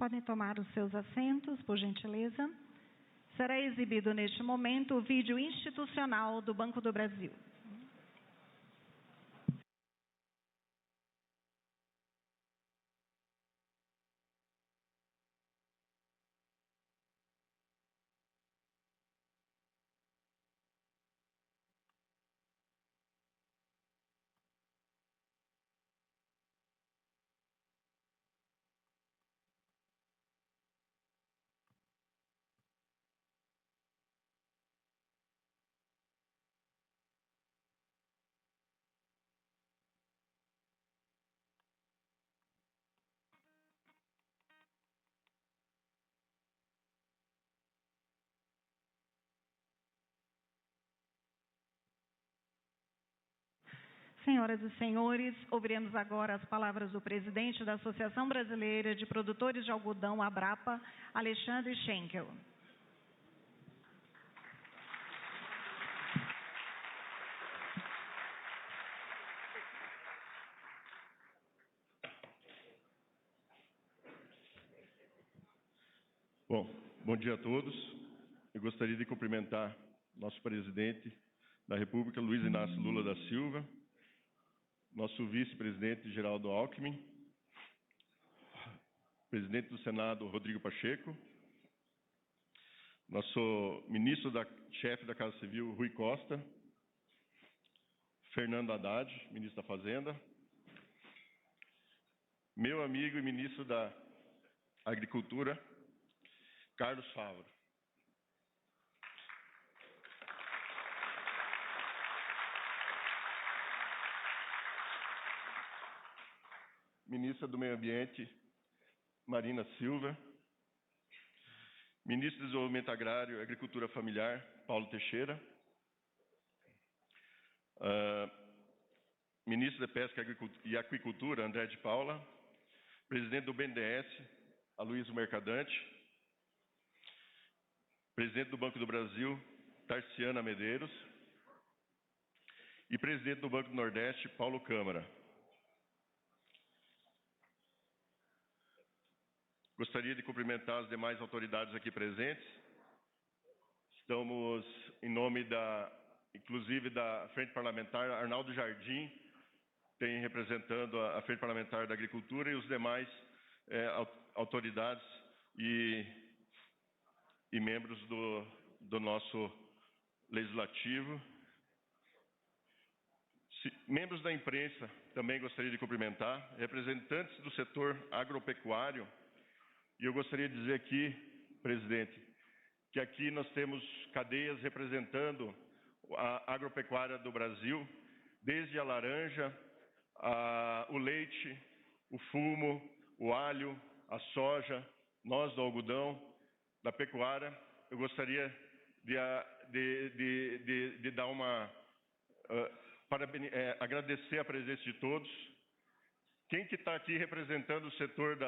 podem tomar os seus assentos, por gentileza. Será exibido neste momento o vídeo institucional do Banco do Brasil. Senhoras e senhores, ouviremos agora as palavras do presidente da Associação Brasileira de Produtores de Algodão, Abrapa, Alexandre Schenkel. Bom dia a todos. Eu gostaria de cumprimentar nosso presidente da República, Luiz Inácio Lula da Silva, nosso vice-presidente Geraldo Alckmin, presidente do Senado Rodrigo Pacheco, nosso chefe da Casa Civil Rui Costa, Fernando Haddad, ministro da Fazenda, meu amigo e ministro da Agricultura, Carlos Favaro. Ministra do Meio Ambiente, Marina Silva. Ministro do Desenvolvimento Agrário e Agricultura Familiar, Paulo Teixeira. Ministro da Pesca e Aquicultura, André de Paula. Presidente do BNDES, Aloysio Mercadante. Presidente do Banco do Brasil, Tarciana Medeiros. E presidente do Banco do Nordeste, Paulo Câmara. Gostaria de cumprimentar as demais autoridades aqui presentes. Estamos em nome inclusive da Frente Parlamentar, Arnaldo Jardim, tem representando a Frente Parlamentar da Agricultura e os demais autoridades e membros do nosso Legislativo. Membros da imprensa também gostaria de cumprimentar, representantes do setor agropecuário. E eu gostaria de dizer aqui, presidente, que aqui nós temos cadeias representando a agropecuária do Brasil, desde a laranja, o leite, o fumo, o alho, a soja, nós do algodão, da pecuária. Eu gostaria de dar agradecer a presença de todos. Quem que está aqui representando o setor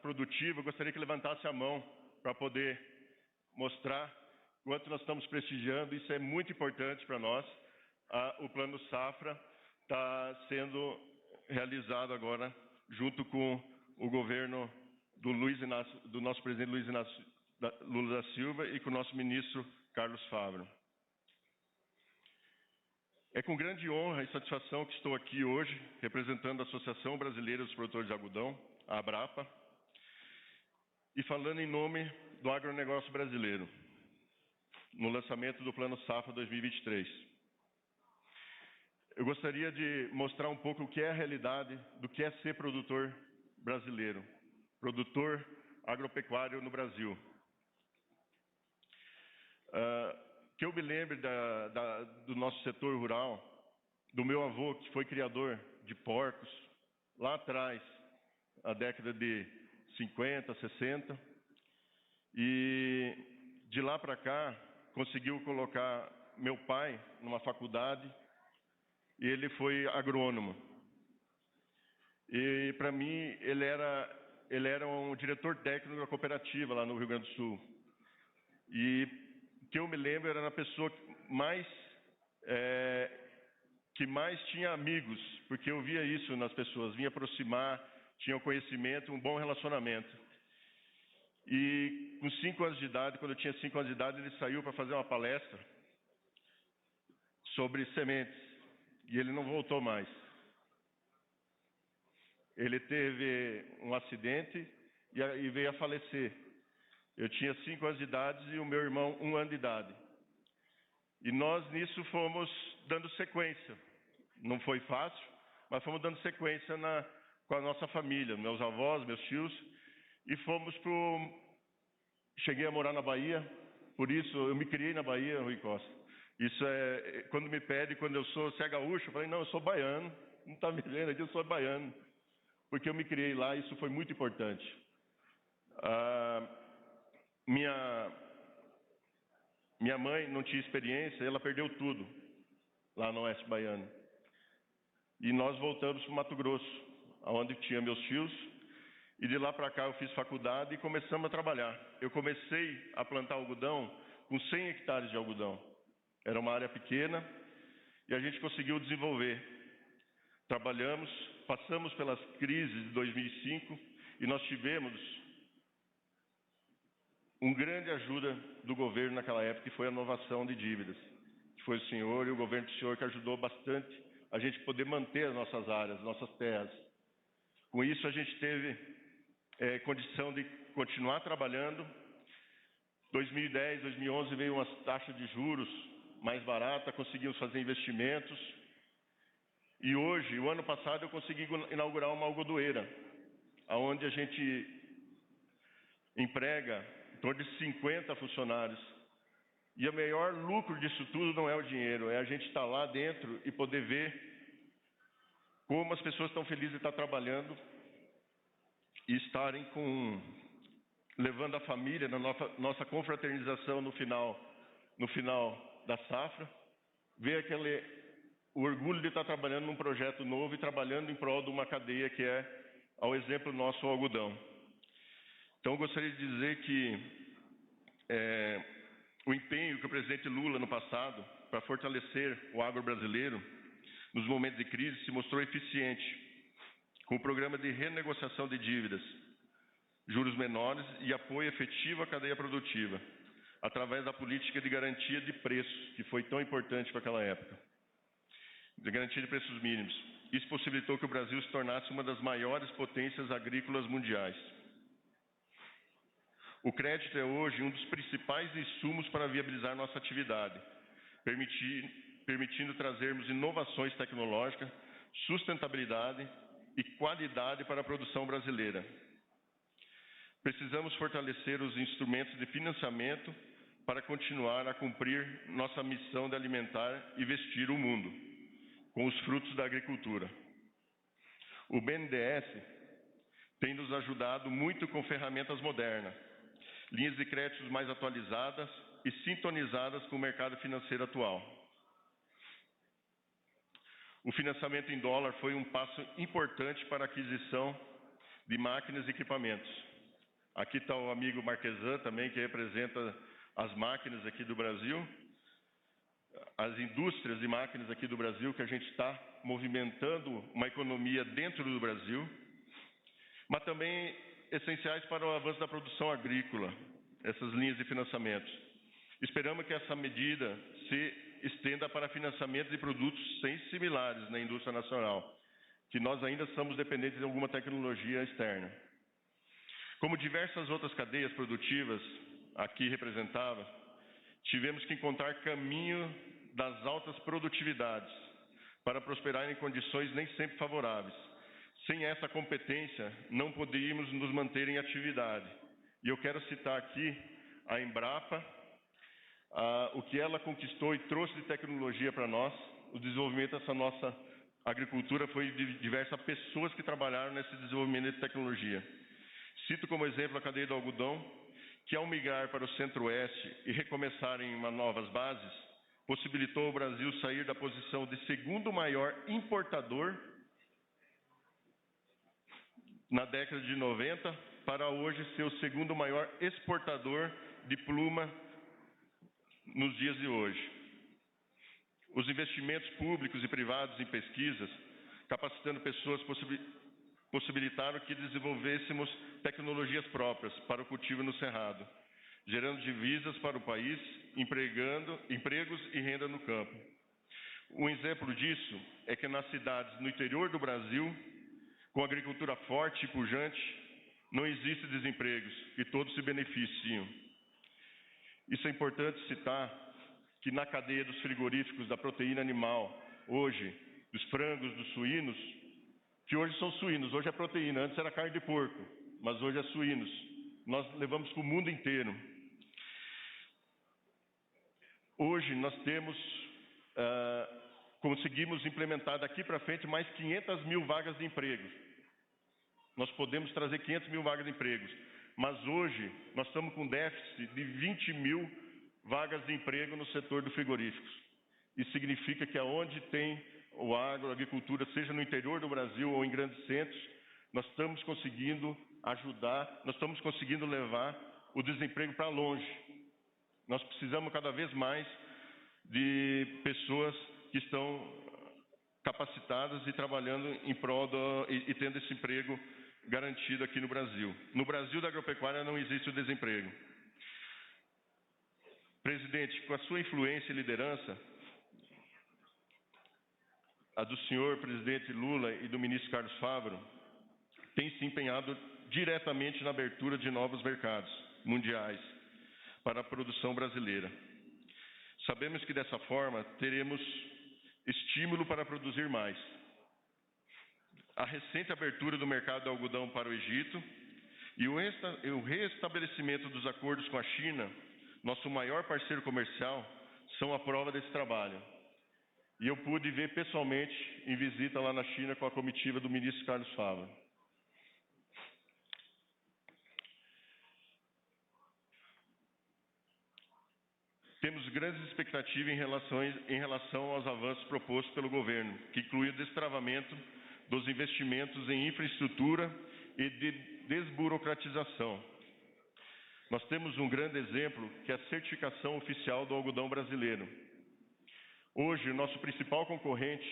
produtivo, eu gostaria que levantasse a mão para poder mostrar quanto nós estamos prestigiando. Isso é muito importante para nós. O Plano Safra está sendo realizado agora junto com o governo do nosso presidente Luiz Inácio Lula da Silva e com o nosso ministro Carlos Favaro. É com grande honra e satisfação que estou aqui hoje, representando a Associação Brasileira dos Produtores de Algodão, a Abrapa, e falando em nome do agronegócio brasileiro, no lançamento do Plano Safra 2023. Eu gostaria de mostrar um pouco o que é a realidade do que é ser produtor brasileiro, produtor agropecuário no Brasil. Que eu me lembre do nosso setor rural, do meu avô, que foi criador de porcos, lá atrás, na década de 50, 60, e de lá para cá, conseguiu colocar meu pai numa faculdade, e ele foi agrônomo. E, para mim, ele era um diretor técnico da cooperativa lá no Rio Grande do Sul. E que eu me lembro era a pessoa que mais tinha amigos, porque eu via isso nas pessoas, vinha aproximar, tinha o conhecimento, um bom relacionamento. E com 5 anos de idade, quando eu tinha 5 anos de idade, ele saiu para fazer uma palestra sobre sementes. E ele não voltou mais. Ele teve um acidente e veio a falecer. Eu tinha 5 anos de idade e o meu irmão 1 ano de idade. E nós nisso fomos dando sequência. Não foi fácil, mas fomos dando sequência com a nossa família, meus avós, meus tios, e fomos cheguei a morar na Bahia, por isso eu me criei na Bahia, Rui Costa. Isso é, quando me pedem, quando você é gaúcho, eu falei, não, eu sou baiano, não está me vendo aqui, eu sou baiano, porque eu me criei lá, isso foi muito importante. Minha mãe não tinha experiência, ela perdeu tudo lá no Oeste Baiano. E nós voltamos para o Mato Grosso, onde tinha meus tios, e de lá para cá eu fiz faculdade e começamos a trabalhar. Eu comecei a plantar algodão com 100 hectares de algodão. Era uma área pequena e a gente conseguiu desenvolver. Trabalhamos, passamos pelas crises de 2005 e nós tivemos uma grande ajuda do governo naquela época, que foi a novação de dívidas. Que foi o senhor e o governo do senhor que ajudou bastante a gente poder manter as nossas áreas, as nossas terras. Com isso a gente teve condição de continuar trabalhando. 2010, 2011 veio uma taxa de juros mais barata, conseguimos fazer investimentos. E hoje, o ano passado, eu consegui inaugurar uma algodoeira, onde a gente emprega em torno de 50 funcionários. E o maior lucro disso tudo não é o dinheiro, é a gente estar lá dentro e poder ver como as pessoas estão felizes de estar trabalhando e estarem levando a família na nossa confraternização no final da safra, ver o orgulho de estar trabalhando num projeto novo e trabalhando em prol de uma cadeia que é, ao exemplo nosso, o algodão. Então, eu gostaria de dizer que o empenho que o presidente Lula, no passado, para fortalecer o agro brasileiro, nos momentos de crise, se mostrou eficiente, com o programa de renegociação de dívidas, juros menores e apoio efetivo à cadeia produtiva, através da política de garantia de preços, que foi tão importante para aquela época, de garantia de preços mínimos. Isso possibilitou que o Brasil se tornasse uma das maiores potências agrícolas mundiais. O crédito é hoje um dos principais insumos para viabilizar nossa atividade, permitindo trazermos inovações tecnológicas, sustentabilidade e qualidade para a produção brasileira. Precisamos fortalecer os instrumentos de financiamento para continuar a cumprir nossa missão de alimentar e vestir o mundo com os frutos da agricultura. O BNDES tem nos ajudado muito com ferramentas modernas, linhas de créditos mais atualizadas e sintonizadas com o mercado financeiro atual. O financiamento em dólar foi um passo importante para a aquisição de máquinas e equipamentos. Aqui está o amigo Marquesan também, que representa as máquinas aqui do Brasil, as indústrias de máquinas aqui do Brasil, que a gente está movimentando uma economia dentro do Brasil, mas também essenciais para o avanço da produção agrícola, essas linhas de financiamentos. Esperamos que essa medida se estenda para financiamento de produtos sem similares na indústria nacional, que nós ainda somos dependentes de alguma tecnologia externa. Como diversas outras cadeias produtivas aqui representadas, tivemos que encontrar caminho das altas produtividades para prosperar em condições nem sempre favoráveis. Sem essa competência, não poderíamos nos manter em atividade. E eu quero citar aqui a Embrapa, o que ela conquistou e trouxe de tecnologia para nós. O desenvolvimento dessa nossa agricultura foi de diversas pessoas que trabalharam nesse desenvolvimento de tecnologia. Cito como exemplo a cadeia do algodão, que ao migrar para o centro-oeste e recomeçar em novas bases, possibilitou o Brasil sair da posição de segundo maior importador na década de 90 para hoje ser o segundo maior exportador de pluma nos dias de hoje. Os investimentos públicos e privados em pesquisas, capacitando pessoas, possibilitaram que desenvolvêssemos tecnologias próprias para o cultivo no Cerrado, gerando divisas para o país, empregos e renda no campo. Um exemplo disso é que nas cidades no interior do Brasil, com agricultura forte e pujante, não existe desempregos e todos se beneficiam. Isso é importante citar que na cadeia dos frigoríficos da proteína animal, hoje, dos frangos, dos suínos, que hoje são suínos, hoje é proteína, antes era carne de porco, mas hoje é suínos. Nós levamos para o mundo inteiro. Hoje nós conseguimos implementar daqui para frente mais 500 mil vagas de emprego. Nós podemos trazer 500 mil vagas de empregos, mas hoje nós estamos com déficit de 20 mil vagas de emprego no setor do frigoríficos. Isso significa que aonde tem o agro, a agricultura, seja no interior do Brasil ou em grandes centros, nós estamos conseguindo ajudar, nós estamos conseguindo levar o desemprego para longe. Nós precisamos cada vez mais de pessoas que estão capacitadas e trabalhando em prol e tendo esse emprego garantido aqui no Brasil. No Brasil da agropecuária não existe o desemprego. Presidente, com a sua influência e liderança, a do senhor presidente Lula e do ministro Carlos Favaro, tem se empenhado diretamente na abertura de novos mercados mundiais para a produção brasileira. Sabemos que dessa forma teremos estímulo para produzir mais. A recente abertura do mercado de algodão para o Egito e o restabelecimento dos acordos com a China, nosso maior parceiro comercial, são a prova desse trabalho. E eu pude ver pessoalmente em visita lá na China com a comitiva do ministro Carlos Favaro. Temos grandes expectativas em relação aos avanços propostos pelo governo, que inclui o destravamento dos investimentos em infraestrutura e de desburocratização. Nós temos um grande exemplo, que é a certificação oficial do algodão brasileiro. Hoje, o nosso principal concorrente,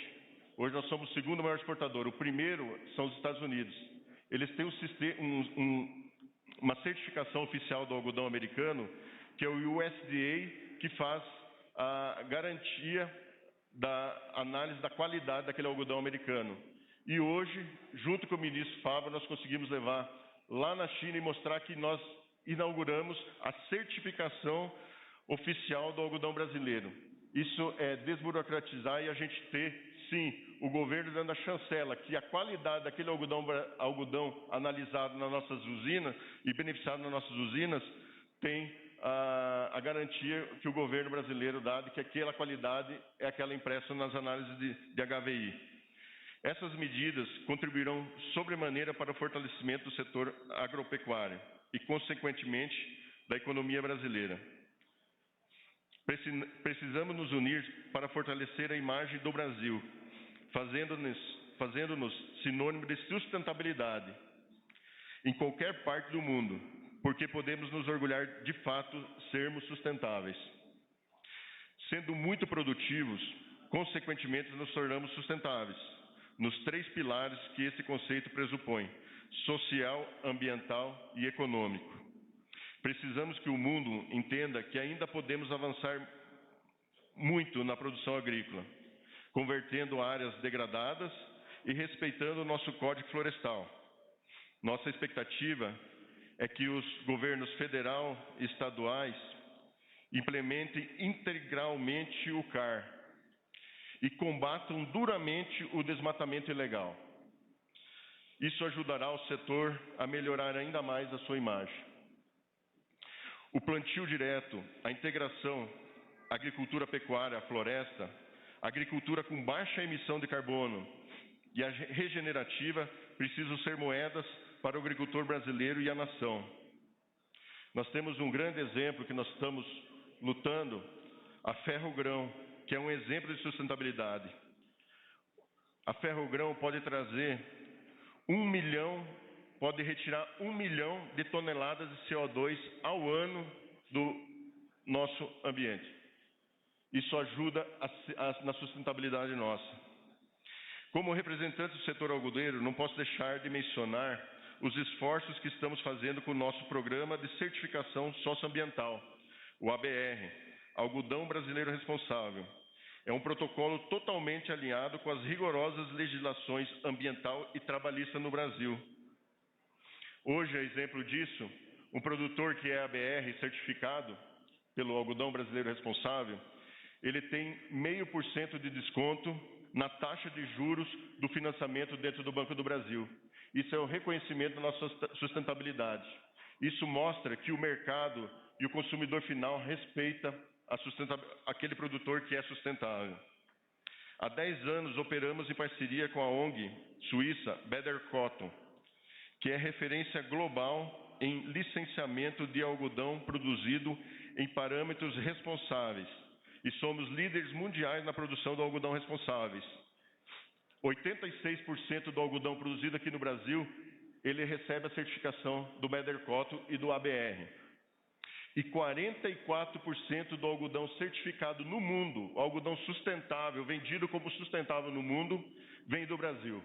hoje nós somos o segundo maior exportador, o primeiro são os Estados Unidos. Eles têm uma certificação oficial do algodão americano, que é o USDA, que faz a garantia da análise da qualidade daquele algodão americano. E hoje, junto com o ministro Favaro, nós conseguimos levar lá na China e mostrar que nós inauguramos a certificação oficial do algodão brasileiro. Isso é desburocratizar e a gente ter, sim, o governo dando a chancela que a qualidade daquele algodão analisado nas nossas usinas e beneficiado nas nossas usinas tem a garantia que o governo brasileiro dá de que aquela qualidade é aquela impressa nas análises de HVI. Essas medidas contribuirão sobremaneira para o fortalecimento do setor agropecuário e, consequentemente, da economia brasileira. Precisamos nos unir para fortalecer a imagem do Brasil, fazendo-nos sinônimo de sustentabilidade em qualquer parte do mundo, porque podemos nos orgulhar de fato sermos sustentáveis. Sendo muito produtivos, consequentemente nos tornamos sustentáveis, nos 3 pilares que esse conceito pressupõe: social, ambiental e econômico. Precisamos que o mundo entenda que ainda podemos avançar muito na produção agrícola, convertendo áreas degradadas e respeitando o nosso Código Florestal. Nossa expectativa é que os governos federal e estaduais implementem integralmente o CAR e combatam duramente o desmatamento ilegal. Isso ajudará o setor a melhorar ainda mais a sua imagem. O plantio direto, a integração agricultura-pecuária, floresta, agricultura com baixa emissão de carbono e a regenerativa precisam ser moedas para o agricultor brasileiro e a nação. Nós temos um grande exemplo que nós estamos lutando, a Ferrogrão, que é um exemplo de sustentabilidade. A Ferrogrão pode trazer 1 milhão, pode retirar 1 milhão de toneladas de CO2 ao ano do nosso ambiente. Isso ajuda na sustentabilidade nossa. Como representante do setor algodoeiro, não posso deixar de mencionar os esforços que estamos fazendo com o nosso programa de certificação socioambiental, o ABR, Algodão Brasileiro Responsável. É um protocolo totalmente alinhado com as rigorosas legislações ambiental e trabalhista no Brasil. Hoje, a exemplo disso, um produtor que é ABR certificado pelo Algodão Brasileiro Responsável, ele tem 0,5% de desconto na taxa de juros do financiamento dentro do Banco do Brasil. Isso é o reconhecimento da nossa sustentabilidade. Isso mostra que o mercado e o consumidor final respeita aquele produtor que é sustentável. Há 10 anos operamos em parceria com a ONG suíça Better Cotton, que é referência global em licenciamento de algodão produzido em parâmetros responsáveis, e somos líderes mundiais na produção do algodão responsáveis. 86% do algodão produzido aqui no Brasil, ele recebe a certificação do Better Cotton e do ABR. E 44% do algodão certificado no mundo, o algodão sustentável, vendido como sustentável no mundo, vem do Brasil.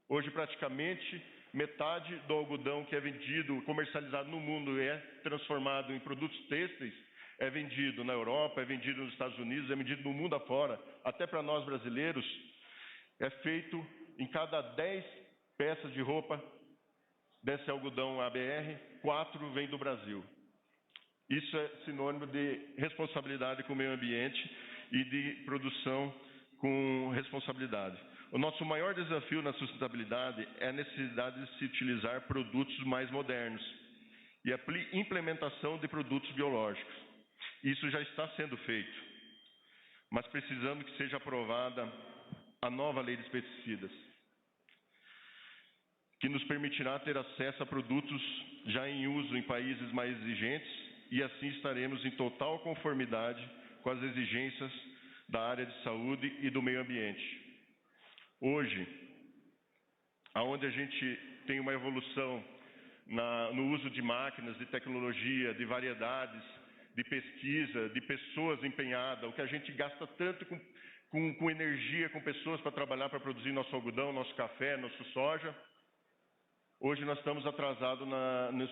Hoje, praticamente, metade do algodão que é vendido, comercializado no mundo e é transformado em produtos têxteis, é vendido na Europa, é vendido nos Estados Unidos, é vendido no mundo afora. Até para nós brasileiros, é feito em cada 10 peças de roupa desse algodão ABR, 4 vêm do Brasil. Isso é sinônimo de responsabilidade com o meio ambiente e de produção com responsabilidade. O nosso maior desafio na sustentabilidade é a necessidade de se utilizar produtos mais modernos e a implementação de produtos biológicos. Isso já está sendo feito, mas precisamos que seja aprovada a nova lei de pesticidas, que nos permitirá ter acesso a produtos já em uso em países mais exigentes, e assim estaremos em total conformidade com as exigências da área de saúde e do meio ambiente. Hoje, aonde a gente tem uma evolução no uso de máquinas, de tecnologia, de variedades, de pesquisa, de pessoas empenhadas, o que a gente gasta tanto com energia, com pessoas para trabalhar, para produzir nosso algodão, nosso café, nosso soja, hoje nós estamos atrasados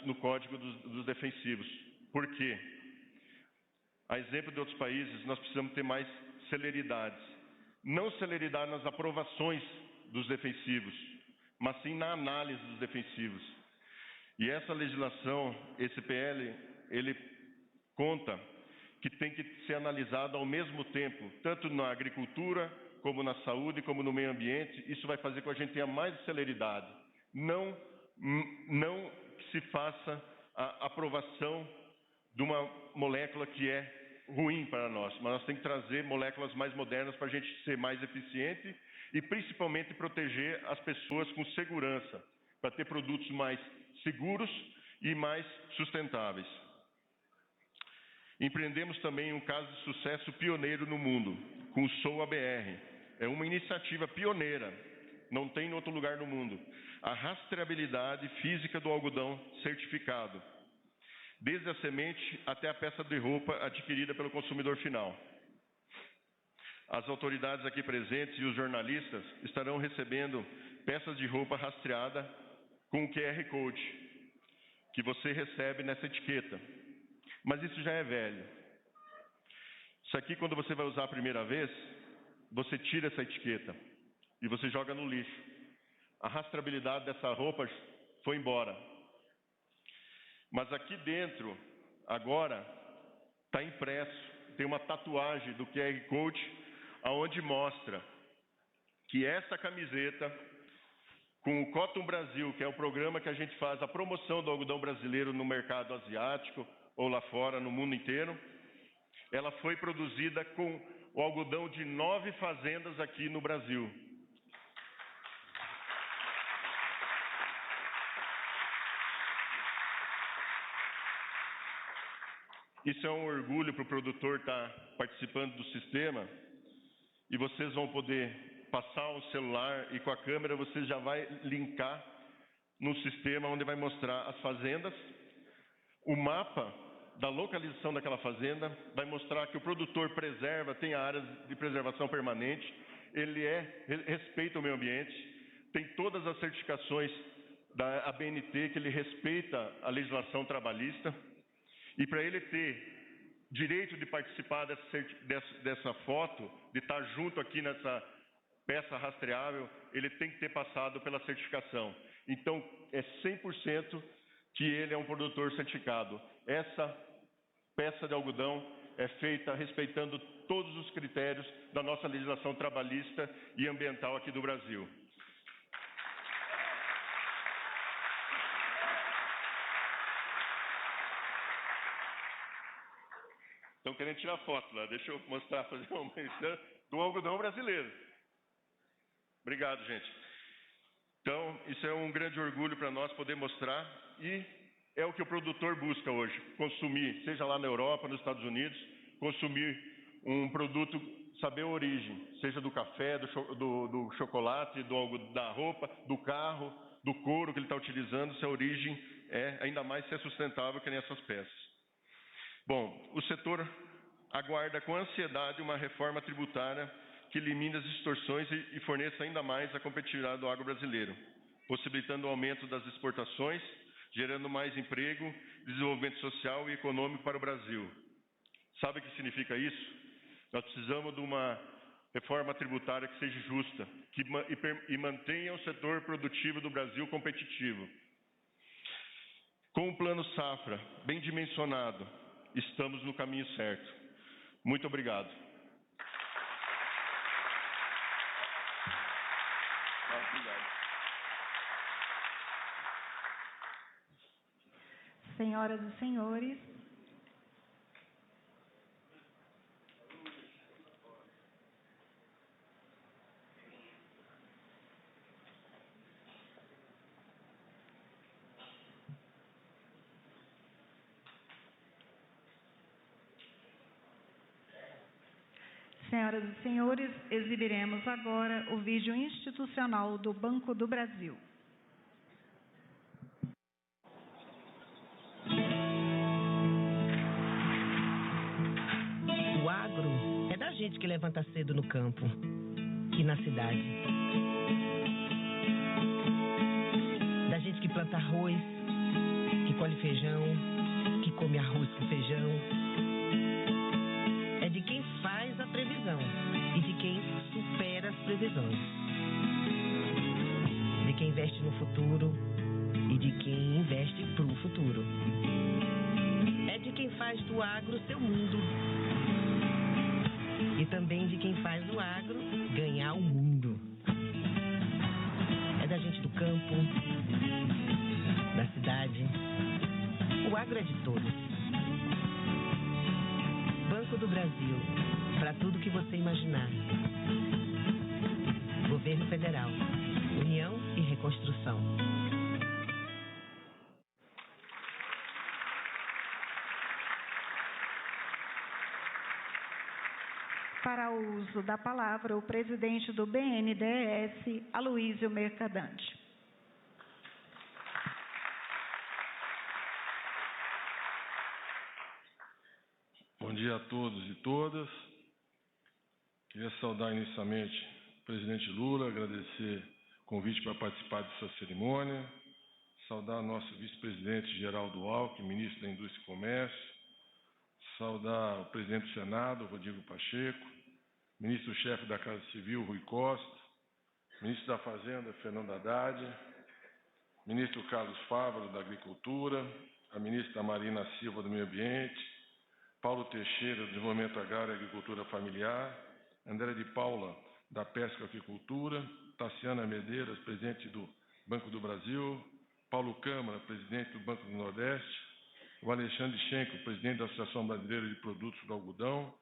no Código dos Defensivos. Por quê? A exemplo de outros países, nós precisamos ter mais celeridade. Não celeridade nas aprovações dos defensivos, mas sim na análise dos defensivos. E essa legislação, esse PL, ele conta que tem que ser analisado ao mesmo tempo, tanto na agricultura, como na saúde, como no meio ambiente. Isso vai fazer com que a gente tenha mais celeridade. Não que se faça a aprovação de uma molécula que é ruim para nós, mas nós temos que trazer moléculas mais modernas para a gente ser mais eficiente e principalmente proteger as pessoas com segurança, para ter produtos mais seguros e mais sustentáveis. Empreendemos também um caso de sucesso pioneiro no mundo, com o SOU-ABR. É uma iniciativa pioneira, não tem em outro lugar no mundo. A rastreabilidade física do algodão certificado, desde a semente até a peça de roupa adquirida pelo consumidor final. As autoridades aqui presentes e os jornalistas estarão recebendo peças de roupa rastreada com o QR Code, que você recebe nessa etiqueta. Mas isso já é velho. Isso aqui, quando você vai usar a primeira vez, você tira essa etiqueta e você joga no lixo. A rastreabilidade dessa roupa foi embora. Mas aqui dentro, agora, está impresso, tem uma tatuagem do QR Code, onde mostra que essa camiseta, com o Cotton Brasil, que é o programa que a gente faz a promoção do algodão brasileiro no mercado asiático, ou lá fora, no mundo inteiro, ela foi produzida com o algodão de 9 fazendas aqui no Brasil. Isso é um orgulho para o produtor estar participando do sistema, e vocês vão poder passar o celular e com a câmera você já vai linkar no sistema onde vai mostrar as fazendas, o mapa da localização daquela fazenda, vai mostrar que o produtor preserva, tem a área de preservação permanente, ele respeita o meio ambiente, tem todas as certificações da ABNT, que ele respeita a legislação trabalhista, e para ele ter direito de participar dessa foto, de estar junto aqui nessa peça rastreável, ele tem que ter passado pela certificação. Então, é 100% que ele é um produtor certificado. Essa peça de algodão é feita respeitando todos os critérios da nossa legislação trabalhista e ambiental aqui do Brasil. Estão querendo tirar foto lá, deixa eu mostrar, fazer uma menção do algodão brasileiro. Obrigado, gente. Então, isso é um grande orgulho para nós poder mostrar, e é o que o produtor busca hoje, consumir, seja lá na Europa, nos Estados Unidos, consumir um produto, saber a origem, seja do café, do chocolate, da roupa, do carro, do couro que ele está utilizando, se a origem ainda mais se é sustentável que nem essas peças. Bom, o setor aguarda com ansiedade uma reforma tributária que elimine as distorções e forneça ainda mais a competitividade do agro brasileiro, possibilitando o aumento das exportações, gerando mais emprego, desenvolvimento social e econômico para o Brasil. Sabe o que significa isso? Nós precisamos de uma reforma tributária que seja justa, e mantenha o setor produtivo do Brasil competitivo. Com o Plano Safra bem dimensionado, estamos no caminho certo. Muito obrigado. Senhoras e senhores, exibiremos agora o vídeo institucional do Banco do Brasil. O agro é da gente que levanta cedo no campo e na cidade. Da gente que planta arroz, que colhe feijão, que come arroz com feijão. É de quem faz a previsão e de quem supera as previsões. De quem investe no futuro e de quem investe pro futuro. É de quem faz do agro seu mundo. E também de quem faz do agro ganhar o mundo. É da gente do campo, da cidade. O agro é de todos. Banco do Brasil, para tudo que você imaginar. Governo Federal, União e Reconstrução. Para o uso da palavra, o presidente do BNDES, Aloísio Mercadante. Bom dia a todos e todas. Queria saudar inicialmente o presidente Lula, agradecer o convite para participar dessa cerimônia, saudar nosso vice-presidente Geraldo Alckmin, ministro da Indústria e Comércio, saudar o presidente do Senado, Rodrigo Pacheco, ministro-chefe da Casa Civil, Rui Costa, ministro da Fazenda, Fernando Haddad, ministro Carlos Fávaro, da Agricultura, a ministra Marina Silva, do Meio Ambiente, Paulo Teixeira, do Desenvolvimento Agrário e Agricultura Familiar, André de Paula, da Pesca e Aquicultura, Taciana Medeiros, presidente do Banco do Brasil, Paulo Câmara, presidente do Banco do Nordeste, o Alexandre Schenkel, presidente da Associação Brasileira de Produtos do Algodão,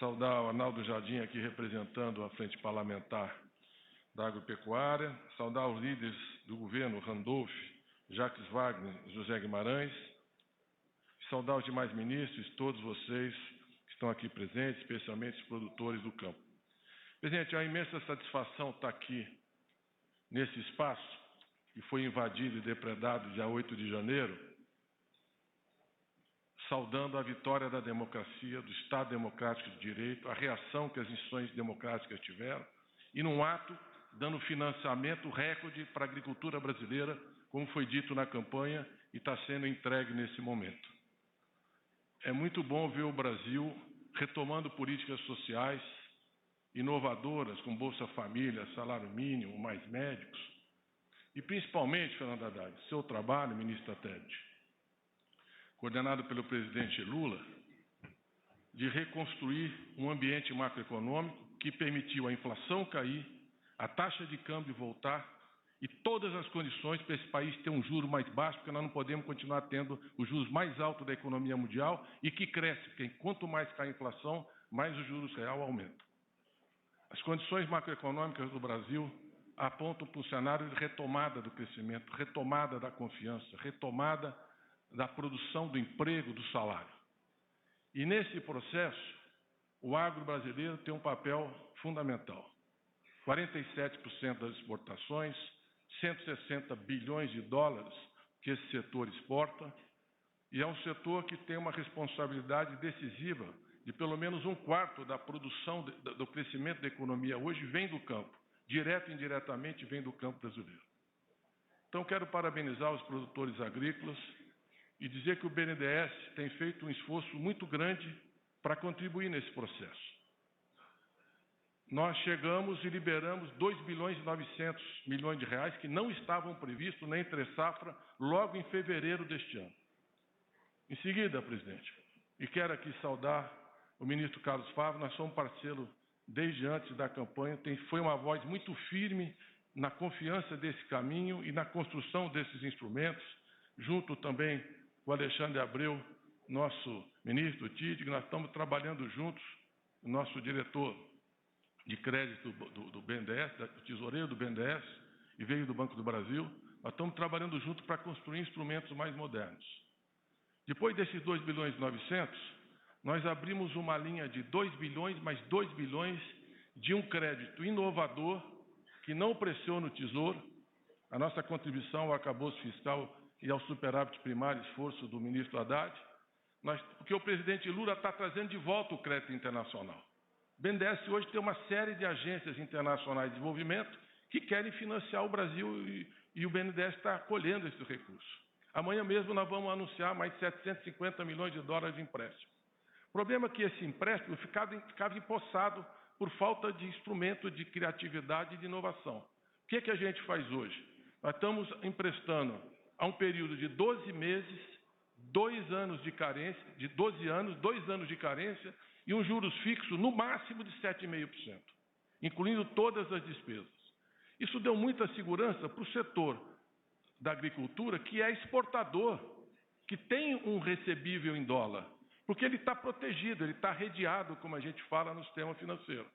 saudar o Arnaldo Jardim, aqui representando a Frente Parlamentar da Agropecuária, saudar os líderes do governo, Randolph, Jacques Wagner e José Guimarães, saudar os demais ministros, todos vocês que estão aqui presentes, especialmente os produtores do campo. Presidente, é uma imensa satisfação estar aqui nesse espaço, que foi invadido e depredado dia 8 de janeiro, saudando a vitória da democracia, do Estado Democrático de Direito, a reação que as instituições democráticas tiveram, e num ato dando financiamento recorde para a agricultura brasileira, como foi dito na campanha e está sendo entregue nesse momento. É muito bom ver o Brasil retomando políticas sociais inovadoras, com Bolsa Família, salário mínimo, mais médicos. E principalmente, Fernando Haddad, seu trabalho, ministra Tebet, coordenado pelo presidente Lula, de reconstruir um ambiente macroeconômico que permitiu a inflação cair, a taxa de câmbio voltar e todas as condições para esse país ter um juro mais baixo, porque nós não podemos continuar tendo os juros mais altos da economia mundial e que cresce, porque quanto mais cai a inflação, mais os juros real aumentam. As condições macroeconômicas do Brasil apontam para um cenário de retomada do crescimento, retomada da confiança, retomada da produção do emprego, do salário. E nesse processo, o agro brasileiro tem um papel fundamental. 47% das exportações, 160 bilhões de dólares que esse setor exporta, e é um setor que tem uma responsabilidade decisiva de pelo menos um quarto da produção, do crescimento da economia hoje vem do campo, direto e indiretamente vem do campo brasileiro. Então, quero parabenizar os produtores agrícolas e dizer que o BNDES tem feito um esforço muito grande para contribuir nesse processo. Nós chegamos e liberamos 2 bilhões e 900 milhões de reais que não estavam previstos na entre-safra logo em fevereiro deste ano. Em seguida, presidente, e quero aqui saudar o ministro Carlos Fávaro, nós somos parceiros desde antes da campanha, foi uma voz muito firme na confiança desse caminho e na construção desses instrumentos, junto também com o Alexandre Abreu, nosso ministro TID, que nós estamos trabalhando juntos, o nosso diretor de crédito do BNDES, do tesoureiro do BNDES, e veio do Banco do Brasil, nós estamos trabalhando juntos para construir instrumentos mais modernos. Depois desses 2 bilhões e 900, nós abrimos uma linha de 2 bilhões, mais 2 bilhões de um crédito inovador que não pressiona o Tesouro. A nossa contribuição ao arcabouço fiscal e ao superávit primário, esforço do ministro Haddad, porque o presidente Lula está trazendo de volta o crédito internacional. O BNDES hoje tem uma série de agências internacionais de desenvolvimento que querem financiar o Brasil e o BNDES está acolhendo esse recurso. Amanhã mesmo nós vamos anunciar mais de 750 milhões de dólares de empréstimo. O problema é que esse empréstimo ficava empossado por falta de instrumento de criatividade e de inovação. O que é que a gente faz hoje? Nós estamos emprestando a um período de 12 meses, 2 anos de carência, de 12 anos, 2 anos de carência e um juros fixo no máximo de 7,5%, incluindo todas as despesas. Isso deu muita segurança para o setor da agricultura, que é exportador, que tem um recebível em dólar, porque ele está protegido, ele está redeado, como a gente fala no sistema financeiro.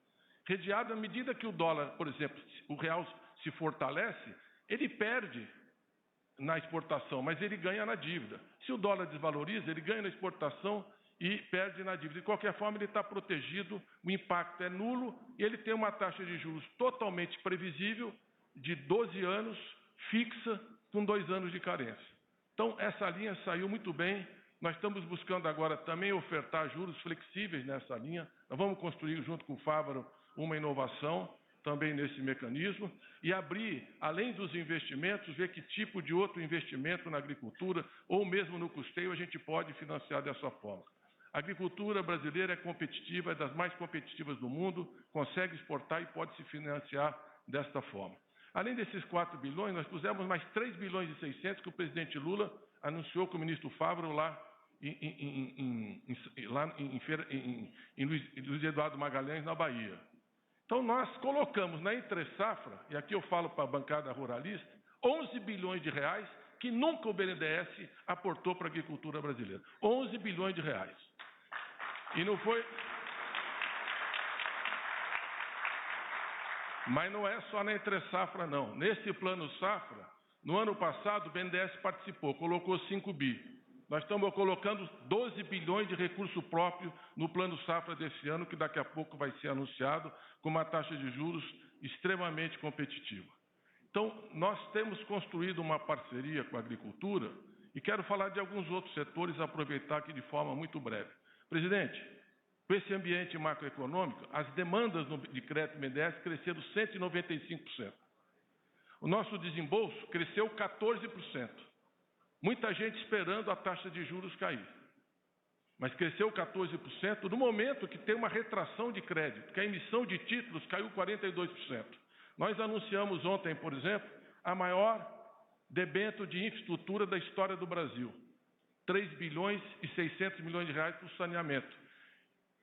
Redeado à medida que o dólar, por exemplo, o real se fortalece, ele perde na exportação, mas ele ganha na dívida. Se o dólar desvaloriza, ele ganha na exportação e perde na dívida. De qualquer forma, ele está protegido, o impacto é nulo e ele tem uma taxa de juros totalmente previsível, de 12 anos, fixa, com 2 anos de carência. Então, essa linha saiu muito bem. Nós estamos buscando agora também ofertar juros flexíveis nessa linha. Nós vamos construir, junto com o Fávaro, uma inovação também nesse mecanismo e abrir, além dos investimentos, ver que tipo de outro investimento na agricultura ou mesmo no custeio a gente pode financiar dessa forma. A agricultura brasileira é competitiva, é das mais competitivas do mundo, consegue exportar e pode se financiar desta forma. Além desses 4 bilhões, nós pusemos mais 3 bilhões e 600 que o presidente Lula anunciou com o ministro Fávaro lá em Luiz Eduardo Magalhães, na Bahia. Então, nós colocamos na entre-safra, e aqui eu falo para a bancada ruralista, 11 bilhões de reais que nunca o BNDES aportou para a agricultura brasileira. 11 bilhões de reais. E não foi... Mas não é só na entre-safra, não. Nesse plano safra, no ano passado, o BNDES participou, colocou 5 bi. Nós estamos colocando 12 bilhões de recurso próprio no plano safra desse ano, que daqui a pouco vai ser anunciado, com uma taxa de juros extremamente competitiva. Então, nós temos construído uma parceria com a agricultura e quero falar de alguns outros setores, aproveitar aqui de forma muito breve. Presidente, Com esse ambiente macroeconômico, as demandas de crédito do BNDES cresceram 195%. O nosso desembolso cresceu 14%. Muita gente esperando a taxa de juros cair. Mas cresceu 14% no momento que tem uma retração de crédito, que a emissão de títulos caiu 42%. Nós anunciamos ontem, por exemplo, a maior debênture de infraestrutura da história do Brasil. 3 bilhões e 600 milhões de reais para o saneamento.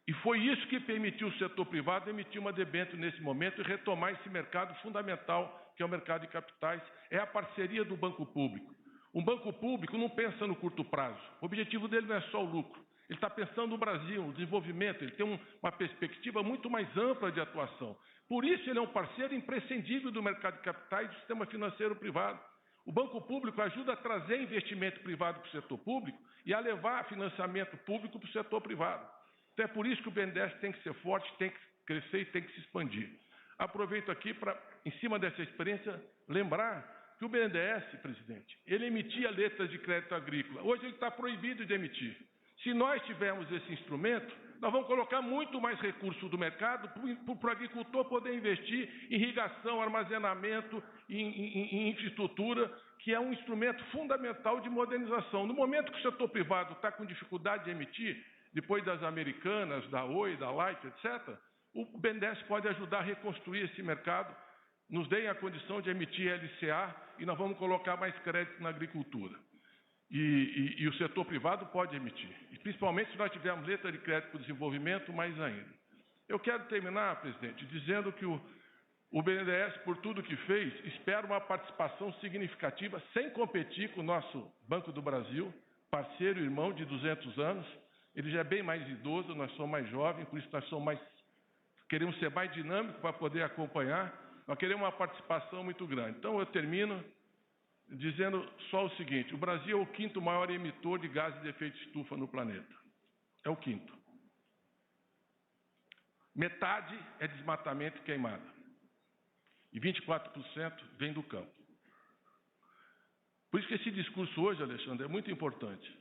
E foi isso que permitiu o setor privado emitir uma debênture nesse momento e retomar esse mercado fundamental, que é o mercado de capitais, é a parceria do banco público. Um banco público não pensa no curto prazo. O objetivo dele não é só o lucro. Ele está pensando no Brasil, no desenvolvimento, ele tem uma perspectiva muito mais ampla de atuação. Por isso ele é um parceiro imprescindível do mercado de capitais e do sistema financeiro privado. O banco público ajuda a trazer investimento privado para o setor público e a levar financiamento público para o setor privado. Então é por isso que o BNDES tem que ser forte, tem que crescer e tem que se expandir. Aproveito aqui para, em cima dessa experiência, lembrar que o BNDES, presidente, ele emitia letras de crédito agrícola. Hoje ele está proibido de emitir. Se nós tivermos esse instrumento, nós vamos colocar muito mais recursos do mercado para o agricultor poder investir em irrigação, armazenamento, em infraestrutura, que é um instrumento fundamental de modernização. No momento que o setor privado está com dificuldade de emitir, depois das americanas, da Oi, da Light, etc., o BNDES pode ajudar a reconstruir esse mercado, nos deem a condição de emitir LCA e nós vamos colocar mais crédito na agricultura. E o setor privado pode emitir, e principalmente se nós tivermos letra de crédito para o desenvolvimento, mais ainda. Eu quero terminar, presidente, dizendo que o BNDES, por tudo que fez, espera uma participação significativa, sem competir com o nosso Banco do Brasil, parceiro e irmão de 200 anos. Ele já é bem mais idoso, nós somos mais jovens, por isso nós queremos ser mais dinâmicos para poder acompanhar. Nós queremos uma participação muito grande. Então, eu termino dizendo só o seguinte: o Brasil é o 5º maior emitor de gases de efeito estufa no planeta. É o 5º. Metade é desmatamento e queimada. E 24% vem do campo. Por isso que esse discurso hoje, Alexandre, é muito importante.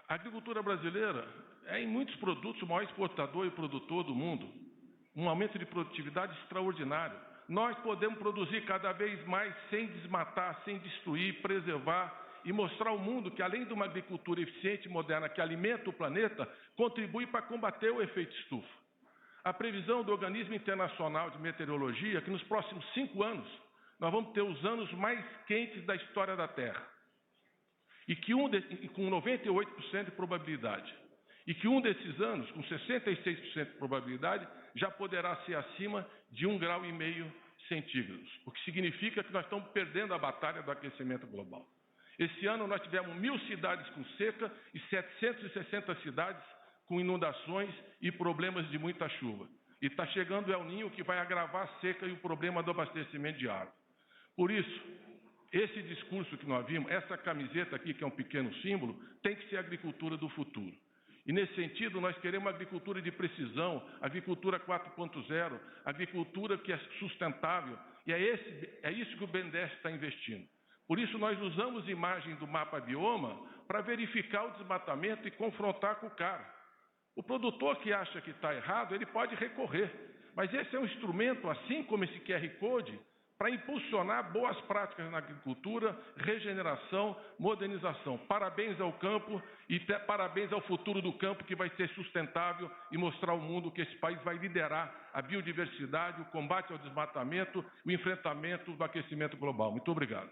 A agricultura brasileira é, em muitos produtos, o maior exportador e produtor do mundo. Um aumento de produtividade extraordinário. Nós podemos produzir cada vez mais sem desmatar, sem destruir, preservar e mostrar ao mundo que, além de uma agricultura eficiente e moderna que alimenta o planeta, contribui para combater o efeito estufa. A previsão do Organismo Internacional de Meteorologia é que nos próximos 5 anos nós vamos ter os anos mais quentes da história da Terra. E que com 98% de probabilidade. E que um desses anos, com 66% de probabilidade, já poderá ser acima de 1,5 grau centígrados, o que significa que nós estamos perdendo a batalha do aquecimento global. Esse ano nós tivemos 1.000 cidades com seca e 760 cidades com inundações e problemas de muita chuva. E está chegando o El Niño, que vai agravar a seca e o problema do abastecimento de água. Por isso, esse discurso que nós vimos, essa camiseta aqui, que é um pequeno símbolo, tem que ser a agricultura do futuro. E, nesse sentido, nós queremos uma agricultura de precisão, agricultura 4.0, agricultura que é sustentável. E é isso que o BNDES está investindo. Por isso, nós usamos imagem do mapa bioma para verificar o desmatamento e confrontar com o cara. O produtor que acha que está errado, ele pode recorrer. Mas esse é um instrumento, assim como esse QR Code, para impulsionar boas práticas na agricultura, regeneração, modernização. Parabéns ao campo e parabéns ao futuro do campo, que vai ser sustentável e mostrar ao mundo que esse país vai liderar a biodiversidade, o combate ao desmatamento, o enfrentamento do aquecimento global. Muito obrigado.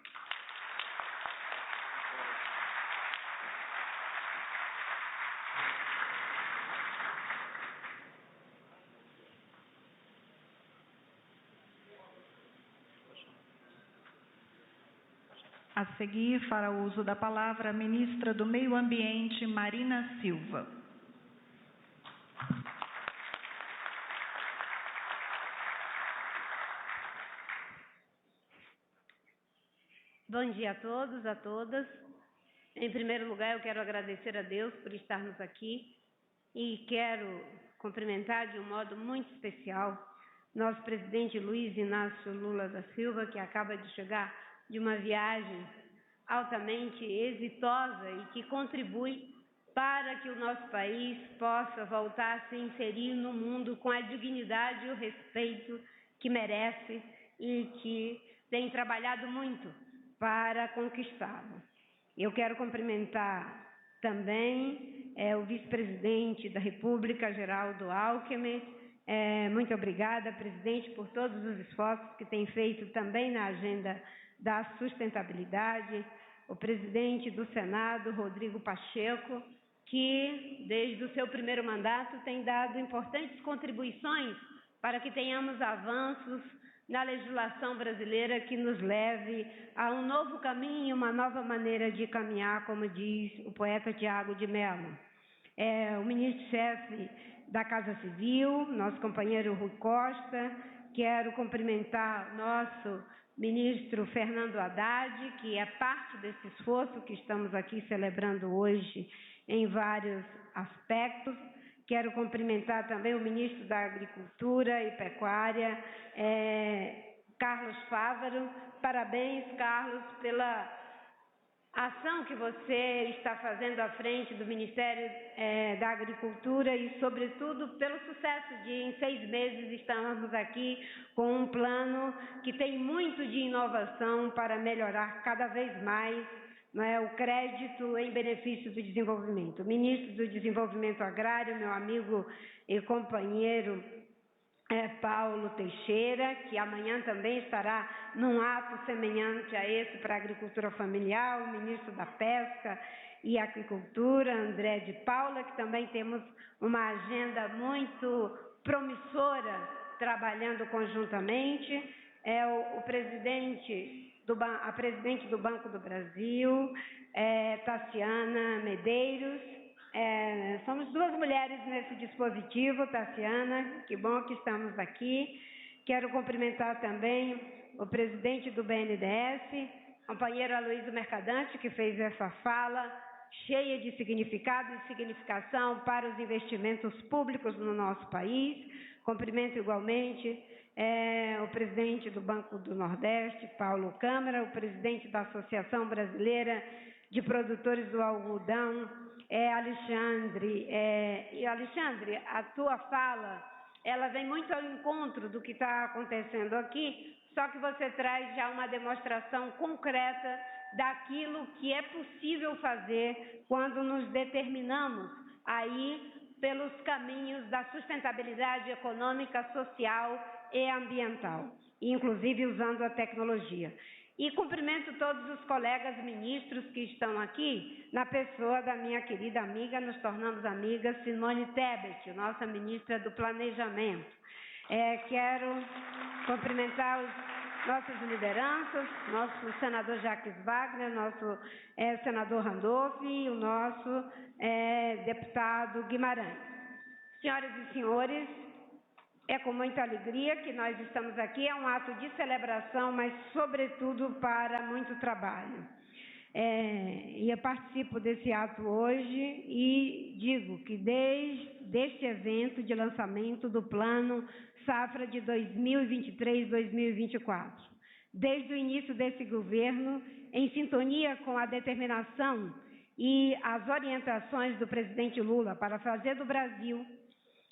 A seguir, fará uso da palavra a ministra do Meio Ambiente, Marina Silva. Bom dia a todos, a todas. Em primeiro lugar, eu quero agradecer a Deus por estarmos aqui e quero cumprimentar de um modo muito especial nosso presidente Luiz Inácio Lula da Silva, que acaba de chegar de uma viagem altamente exitosa e que contribui para que o nosso país possa voltar a se inserir no mundo com a dignidade e o respeito que merece e que tem trabalhado muito para conquistá-lo. Eu quero cumprimentar também o vice-presidente da República, Geraldo Alckmin. Muito obrigada, presidente, por todos os esforços que tem feito também na agenda da sustentabilidade. O presidente do Senado, Rodrigo Pacheco, que desde o seu primeiro mandato tem dado importantes contribuições para que tenhamos avanços na legislação brasileira que nos leve a um novo caminho, uma nova maneira de caminhar, como diz o poeta Tiago de Mello. O ministro-chefe da Casa Civil, nosso companheiro Rui Costa, quero cumprimentar nosso ministro Fernando Haddad, que é parte desse esforço que estamos aqui celebrando hoje em vários aspectos. Quero cumprimentar também o ministro da Agricultura e Pecuária, Carlos Fávaro. Parabéns, Carlos, pela ação que você está fazendo à frente do Ministério da Agricultura e, sobretudo, pelo sucesso de, em 6 meses, estarmos aqui com um plano que tem muito de inovação para melhorar cada vez mais o crédito em benefício do desenvolvimento. O ministro do Desenvolvimento Agrário, meu amigo e companheiro Paulo Teixeira, que amanhã também estará num ato semelhante a esse para a agricultura familiar, o ministro da Pesca e Aquicultura, André de Paula, que também temos uma agenda muito promissora trabalhando conjuntamente, a presidente do Banco do Brasil, Taciana Medeiros. Somos 2 mulheres nesse dispositivo, Taciana, que bom que estamos aqui. Quero cumprimentar também o presidente do BNDES, companheiro Aloysio Mercadante, que fez essa fala cheia de significado e significação para os investimentos públicos no nosso país. Cumprimento igualmente o presidente do Banco do Nordeste, Paulo Câmara, o presidente da Associação Brasileira de Produtores do Algodão, Alexandre. E Alexandre, a tua fala, ela vem muito ao encontro do que está acontecendo aqui, só que você traz já uma demonstração concreta daquilo que é possível fazer quando nos determinamos aí pelos caminhos da sustentabilidade econômica, social e ambiental, inclusive usando a tecnologia. E cumprimento todos os colegas ministros que estão aqui, na pessoa da minha querida amiga, nos tornamos amigas, Simone Tebet, nossa ministra do Planejamento. Quero cumprimentar nossas lideranças, nosso senador Jacques Wagner, nosso senador Randolph e o nosso deputado Guimarães. Senhoras e senhores, é com muita alegria que nós estamos aqui, é um ato de celebração, mas sobretudo para muito trabalho. Eu participo desse ato hoje e digo que desde este evento de lançamento do Plano Safra de 2023-2024, desde o início desse governo, em sintonia com a determinação e as orientações do presidente Lula para fazer do Brasil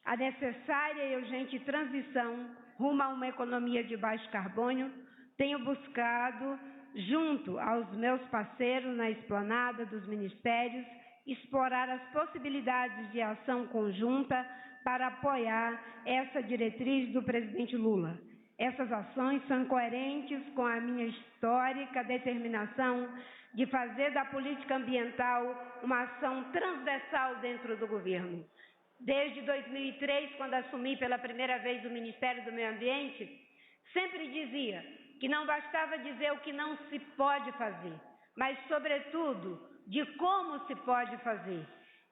a necessária e urgente transição rumo a uma economia de baixo carbono, tenho buscado, junto aos meus parceiros na esplanada dos ministérios, explorar as possibilidades de ação conjunta para apoiar essa diretriz do presidente Lula. Essas ações são coerentes com a minha histórica determinação de fazer da política ambiental uma ação transversal dentro do governo. Desde 2003, quando assumi pela primeira vez o Ministério do Meio Ambiente, sempre dizia que não bastava dizer o que não se pode fazer, mas, sobretudo, de como se pode fazer.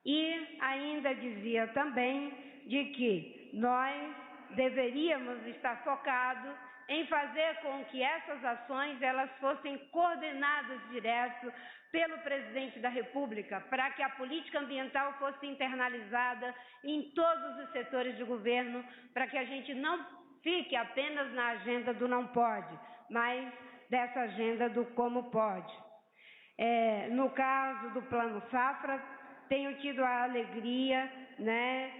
E ainda dizia também de que nós deveríamos estar focados em fazer com que essas ações elas fossem coordenadas direto pelo presidente da República, para que a política ambiental fosse internalizada em todos os setores de governo, para que a gente não fique apenas na agenda do não pode, mas dessa agenda do como pode. No caso do Plano Safra, tenho tido a alegria, né,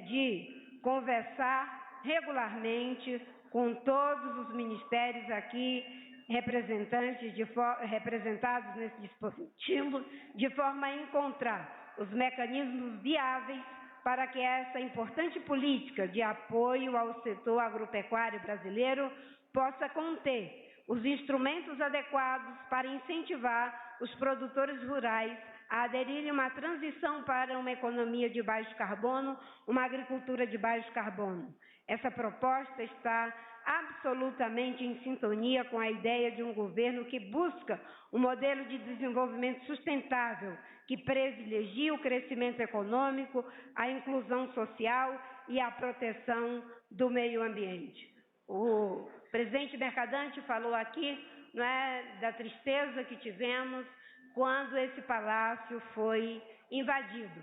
de conversar regularmente com todos os ministérios aqui representados nesse dispositivo, de forma a encontrar os mecanismos viáveis para que essa importante política de apoio ao setor agropecuário brasileiro possa conter os instrumentos adequados para incentivar os produtores rurais a aderirem a uma transição para uma economia de baixo carbono, uma agricultura de baixo carbono. Essa proposta está absolutamente em sintonia com a ideia de um governo que busca um modelo de desenvolvimento sustentável, que privilegia o crescimento econômico, a inclusão social e a proteção do meio ambiente. O presidente Mercadante falou aqui, não é, da tristeza que tivemos quando esse palácio foi invadido.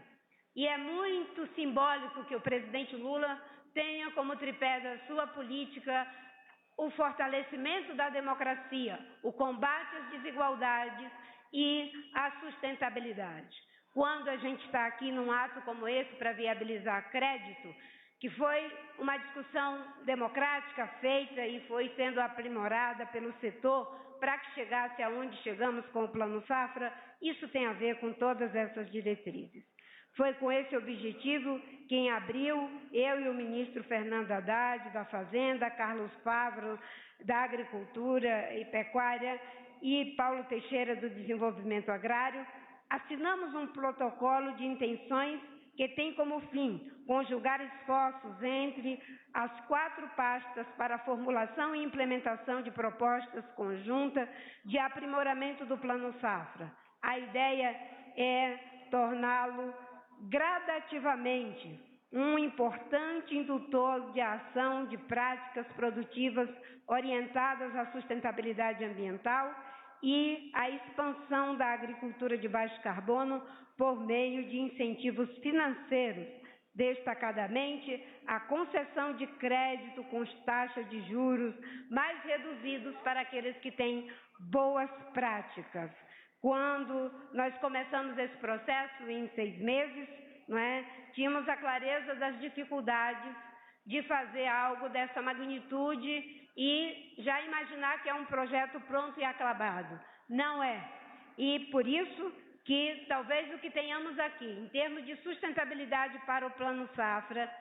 E é muito simbólico que o presidente Lula tenha como tripé da sua política o fortalecimento da democracia, o combate às desigualdades e a sustentabilidade. Quando a gente está aqui num ato como esse para viabilizar crédito, que foi uma discussão democrática feita e foi sendo aprimorada pelo setor para que chegasse aonde chegamos com o Plano Safra, isso tem a ver com todas essas diretrizes. Foi com esse objetivo que, em abril, eu e o ministro Fernando Haddad, da Fazenda, Carlos Favaro, da Agricultura e Pecuária, e Paulo Teixeira, do Desenvolvimento Agrário, assinamos um protocolo de intenções que tem como fim conjugar esforços entre as 4 pastas para a formulação e implementação de propostas conjuntas de aprimoramento do Plano Safra. A ideia é torná-lo gradativamente um importante indutor de ação de práticas produtivas orientadas à sustentabilidade ambiental e à expansão da agricultura de baixo carbono por meio de incentivos financeiros, destacadamente a concessão de crédito com taxas de juros mais reduzidos para aqueles que têm boas práticas. Quando nós começamos esse processo, em 6 meses, não é, tínhamos a clareza das dificuldades de fazer algo dessa magnitude e já imaginar que é um projeto pronto e acabado. Não é. E por isso que talvez o que tenhamos aqui, em termos de sustentabilidade para o Plano Safra,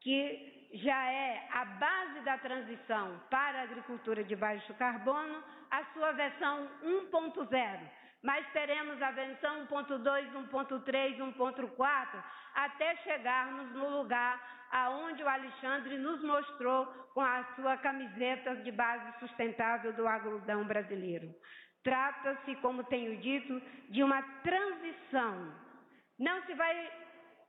que já é a base da transição para a agricultura de baixo carbono, a sua versão 1.0. Mas teremos a versão 1.2, 1.3, 1.4, até chegarmos no lugar aonde o Alexandre nos mostrou com a sua camiseta de base sustentável do agrodão brasileiro. Trata-se, como tenho dito, de uma transição. Não se vai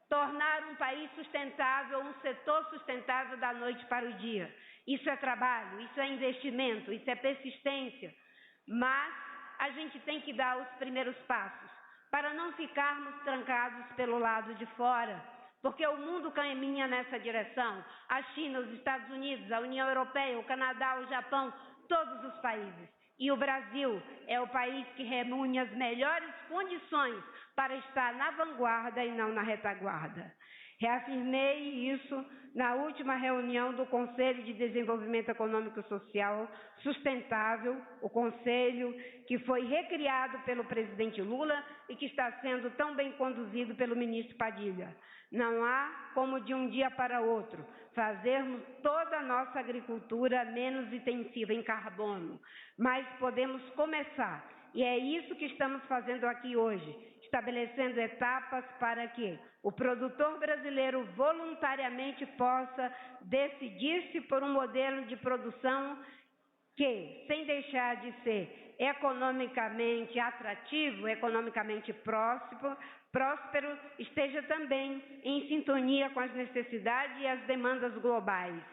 tornar um país sustentável, um setor sustentável da noite para o dia. Isso é trabalho, isso é investimento, isso é persistência. Mas a gente tem que dar os primeiros passos para não ficarmos trancados pelo lado de fora, porque o mundo caminha nessa direção. A China, os Estados Unidos, a União Europeia, o Canadá, o Japão, todos os países. E o Brasil é o país que reúne as melhores condições para estar na vanguarda e não na retaguarda. Reafirmei isso na última reunião do Conselho de Desenvolvimento Econômico e Social Sustentável, o Conselho que foi recriado pelo presidente Lula e que está sendo tão bem conduzido pelo ministro Padilha. Não há como de um dia para outro fazermos toda a nossa agricultura menos intensiva em carbono, mas podemos começar. E é isso que estamos fazendo aqui hoje, estabelecendo etapas para que o produtor brasileiro voluntariamente possa decidir-se por um modelo de produção que, sem deixar de ser economicamente atrativo, economicamente próspero, esteja também em sintonia com as necessidades e as demandas globais.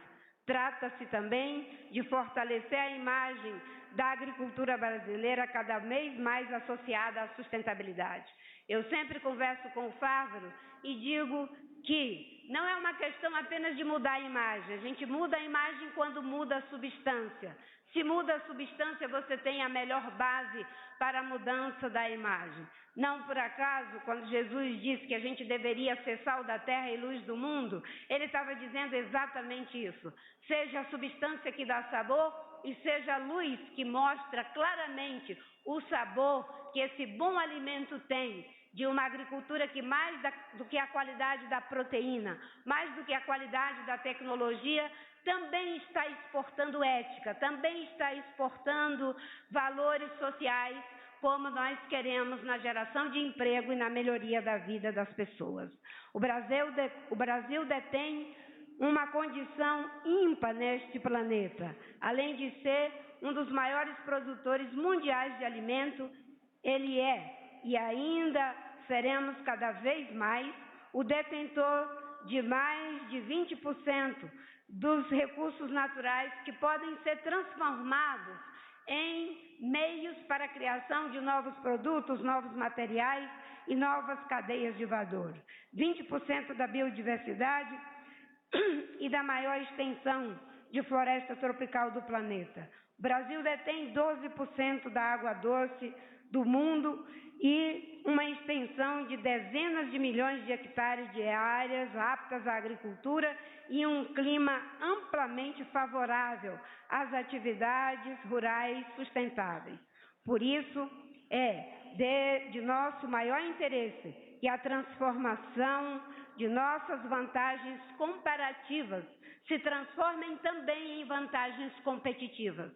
Trata-se também de fortalecer a imagem da agricultura brasileira cada vez mais associada à sustentabilidade. Eu sempre converso com o Fávaro e digo que não é uma questão apenas de mudar a imagem. A gente muda a imagem quando muda a substância. Se muda a substância, você tem a melhor base para a mudança da imagem. Não por acaso, quando Jesus disse que a gente deveria ser sal da terra e luz do mundo, ele estava dizendo exatamente isso. Seja a substância que dá sabor e seja a luz que mostra claramente o sabor que esse bom alimento tem, de uma agricultura que mais do que a qualidade da proteína, mais do que a qualidade da tecnologia, também está exportando ética, também está exportando valores sociais, como nós queremos na geração de emprego e na melhoria da vida das pessoas. O Brasil detém uma condição ímpar neste planeta. Além de ser um dos maiores produtores mundiais de alimento, ele é, e ainda seremos cada vez mais, o detentor de mais de 20% dos recursos naturais que podem ser transformados em meios para a criação de novos produtos, novos materiais e novas cadeias de valor. 20% da biodiversidade e da maior extensão de floresta tropical do planeta. O Brasil detém 12% da água doce do mundo e uma extensão de dezenas de milhões de hectares de áreas aptas à agricultura e um clima amplamente favorável às atividades rurais sustentáveis. Por isso, é de nosso maior interesse que a transformação de nossas vantagens comparativas se transformem também em vantagens competitivas.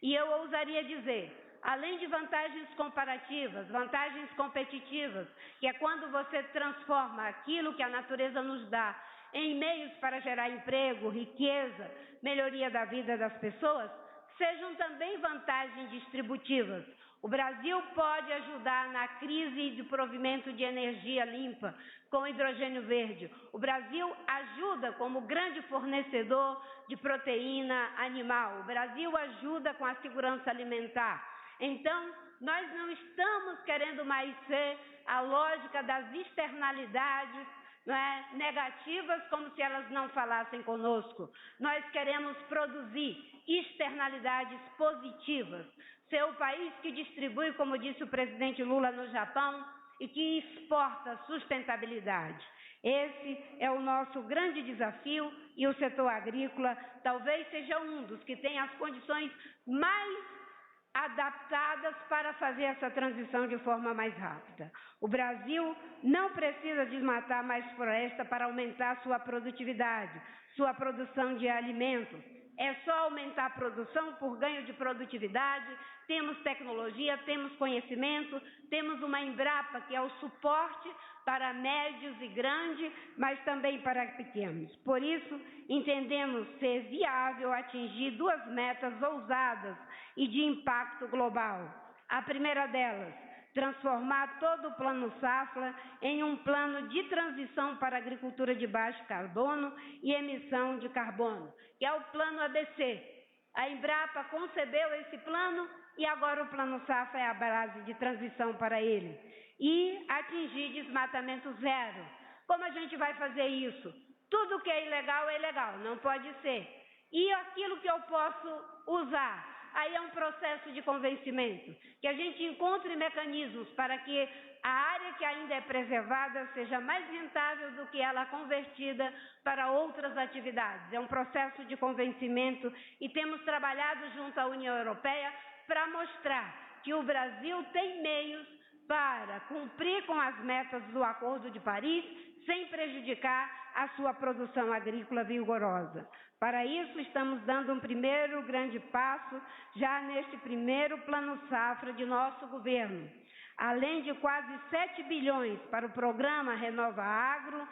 E eu ousaria dizer, além de vantagens comparativas, vantagens competitivas, que é quando você transforma aquilo que a natureza nos dá em meios para gerar emprego, riqueza, melhoria da vida das pessoas, sejam também vantagens distributivas. O Brasil pode ajudar na crise de provimento de energia limpa com hidrogênio verde. O Brasil ajuda como grande fornecedor de proteína animal. O Brasil ajuda com a segurança alimentar. Então, nós não estamos querendo mais ser a lógica das externalidades, negativas, como se elas não falassem conosco. Nós queremos produzir externalidades positivas. Ser o país que distribui, como disse o presidente Lula no Japão, e que exporta sustentabilidade. Esse é o nosso grande desafio e o setor agrícola talvez seja um dos que tem as condições mais adaptadas para fazer essa transição de forma mais rápida. O Brasil não precisa desmatar mais floresta para aumentar sua produtividade, sua produção de alimentos. É só aumentar a produção por ganho de produtividade, temos tecnologia, temos conhecimento, temos uma Embrapa que é o suporte para médios e grandes, mas também para pequenos. Por isso, entendemos ser viável atingir duas metas ousadas e de impacto global. A primeira delas, transformar todo o Plano Safra em um plano de transição para a agricultura de baixo carbono e emissão de carbono, que é o Plano ABC. A Embrapa concebeu esse plano e agora o Plano Safra é a base de transição para ele. E atingir desmatamento zero. Como a gente vai fazer isso? Tudo que é ilegal, não pode ser. E aquilo que eu posso usar? Aí é um processo de convencimento, que a gente encontre mecanismos para que a área que ainda é preservada seja mais rentável do que ela convertida para outras atividades. É um processo de convencimento e temos trabalhado junto à União Europeia para mostrar que o Brasil tem meios para cumprir com as metas do Acordo de Paris sem prejudicar a sua produção agrícola vigorosa. Para isso, estamos dando um primeiro grande passo já neste primeiro Plano Safra de nosso governo. Além de quase 7 bilhões para o programa Renova Agro,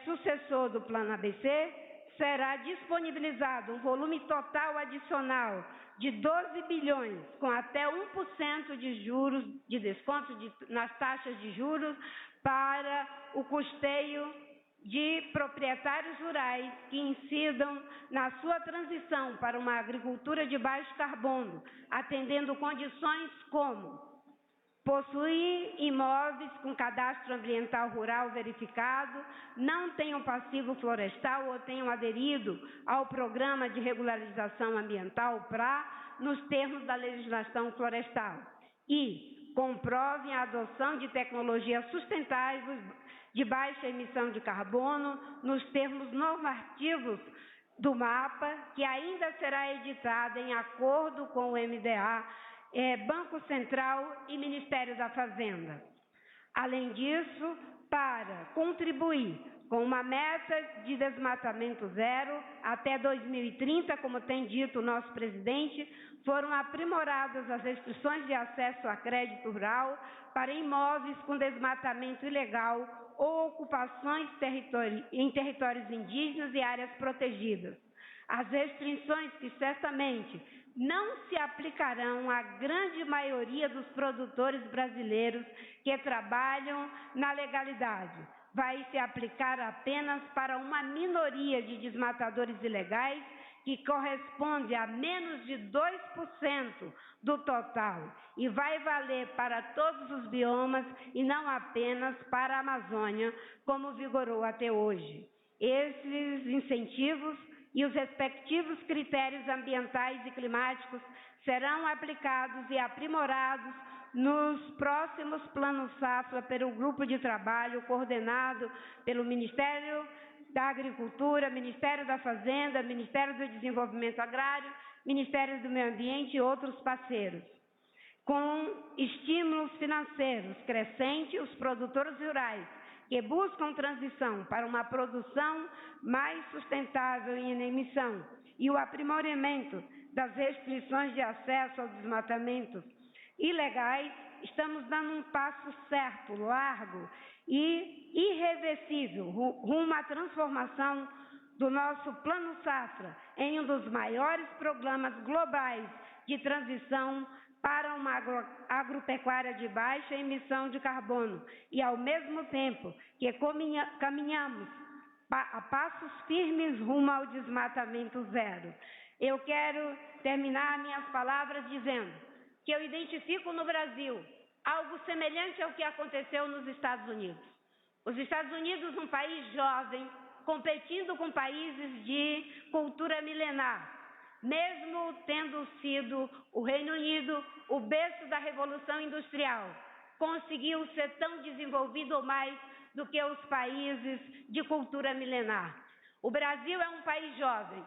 sucessor do Plano ABC, será disponibilizado um volume total adicional de 12 bilhões, com até 1% de juros, de desconto nas taxas de juros, para o custeio de proprietários rurais que incidam na sua transição para uma agricultura de baixo carbono, atendendo condições como possuem imóveis com cadastro ambiental rural verificado, não tenham passivo florestal ou tenham aderido ao programa de regularização ambiental PRA nos termos da legislação florestal e comprovem a adoção de tecnologias sustentáveis de baixa emissão de carbono nos termos normativos do MAPA, que ainda será editada em acordo com o MDA, Banco Central e Ministério da Fazenda. Além disso, para contribuir com uma meta de desmatamento zero até 2030, como tem dito o nosso presidente, foram aprimoradas as restrições de acesso a crédito rural para imóveis com desmatamento ilegal ou ocupações em territórios indígenas e áreas protegidas. As restrições que certamente não se aplicarão à grande maioria dos produtores brasileiros que trabalham na legalidade. Vai se aplicar apenas para uma minoria de desmatadores ilegais, que corresponde a menos de 2% do total, e vai valer para todos os biomas e não apenas para a Amazônia, como vigorou até hoje. Esses incentivos e os respectivos critérios ambientais e climáticos serão aplicados e aprimorados nos próximos planos safra pelo grupo de trabalho coordenado pelo Ministério da Agricultura, Ministério da Fazenda, Ministério do Desenvolvimento Agrário, Ministério do Meio Ambiente e outros parceiros. Com estímulos financeiros crescentes, os produtores rurais que buscam transição para uma produção mais sustentável em emissão e o aprimoramento das restrições de acesso aos desmatamentos ilegais, estamos dando um passo certo, largo e irreversível rumo à transformação do nosso Plano Safra em um dos maiores programas globais de transição para uma agropecuária de baixa emissão de carbono e, ao mesmo tempo que caminhamos a passos firmes rumo ao desmatamento zero. Eu quero terminar minhas palavras dizendo que eu identifico no Brasil algo semelhante ao que aconteceu nos Estados Unidos. Os Estados Unidos, um país jovem, competindo com países de cultura milenar, mesmo tendo sido o Reino Unido o berço da Revolução Industrial, conseguiu ser tão desenvolvido ou mais do que os países de cultura milenar. O Brasil é um país jovem,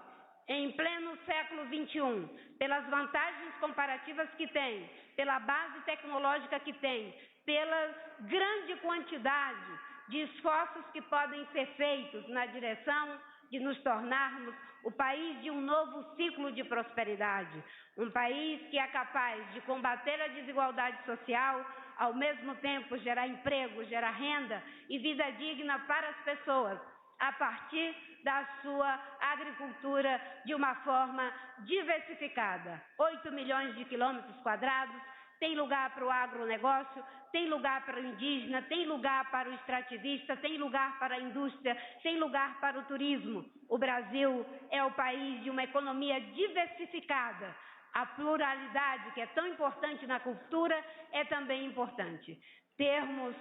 em pleno século XXI, pelas vantagens comparativas que tem, pela base tecnológica que tem, pela grande quantidade de esforços que podem ser feitos na direção de nos tornarmos o país de um novo ciclo de prosperidade, um país que é capaz de combater a desigualdade social, ao mesmo tempo gerar emprego, gerar renda e vida digna para as pessoas, a partir da sua agricultura de uma forma diversificada. 8 milhões de quilômetros quadrados, tem lugar para o agronegócio, tem lugar para o indígena, tem lugar para o extrativista, tem lugar para a indústria, tem lugar para o turismo. O Brasil é o país de uma economia diversificada. A pluralidade, que é tão importante na cultura, é também importante. Termos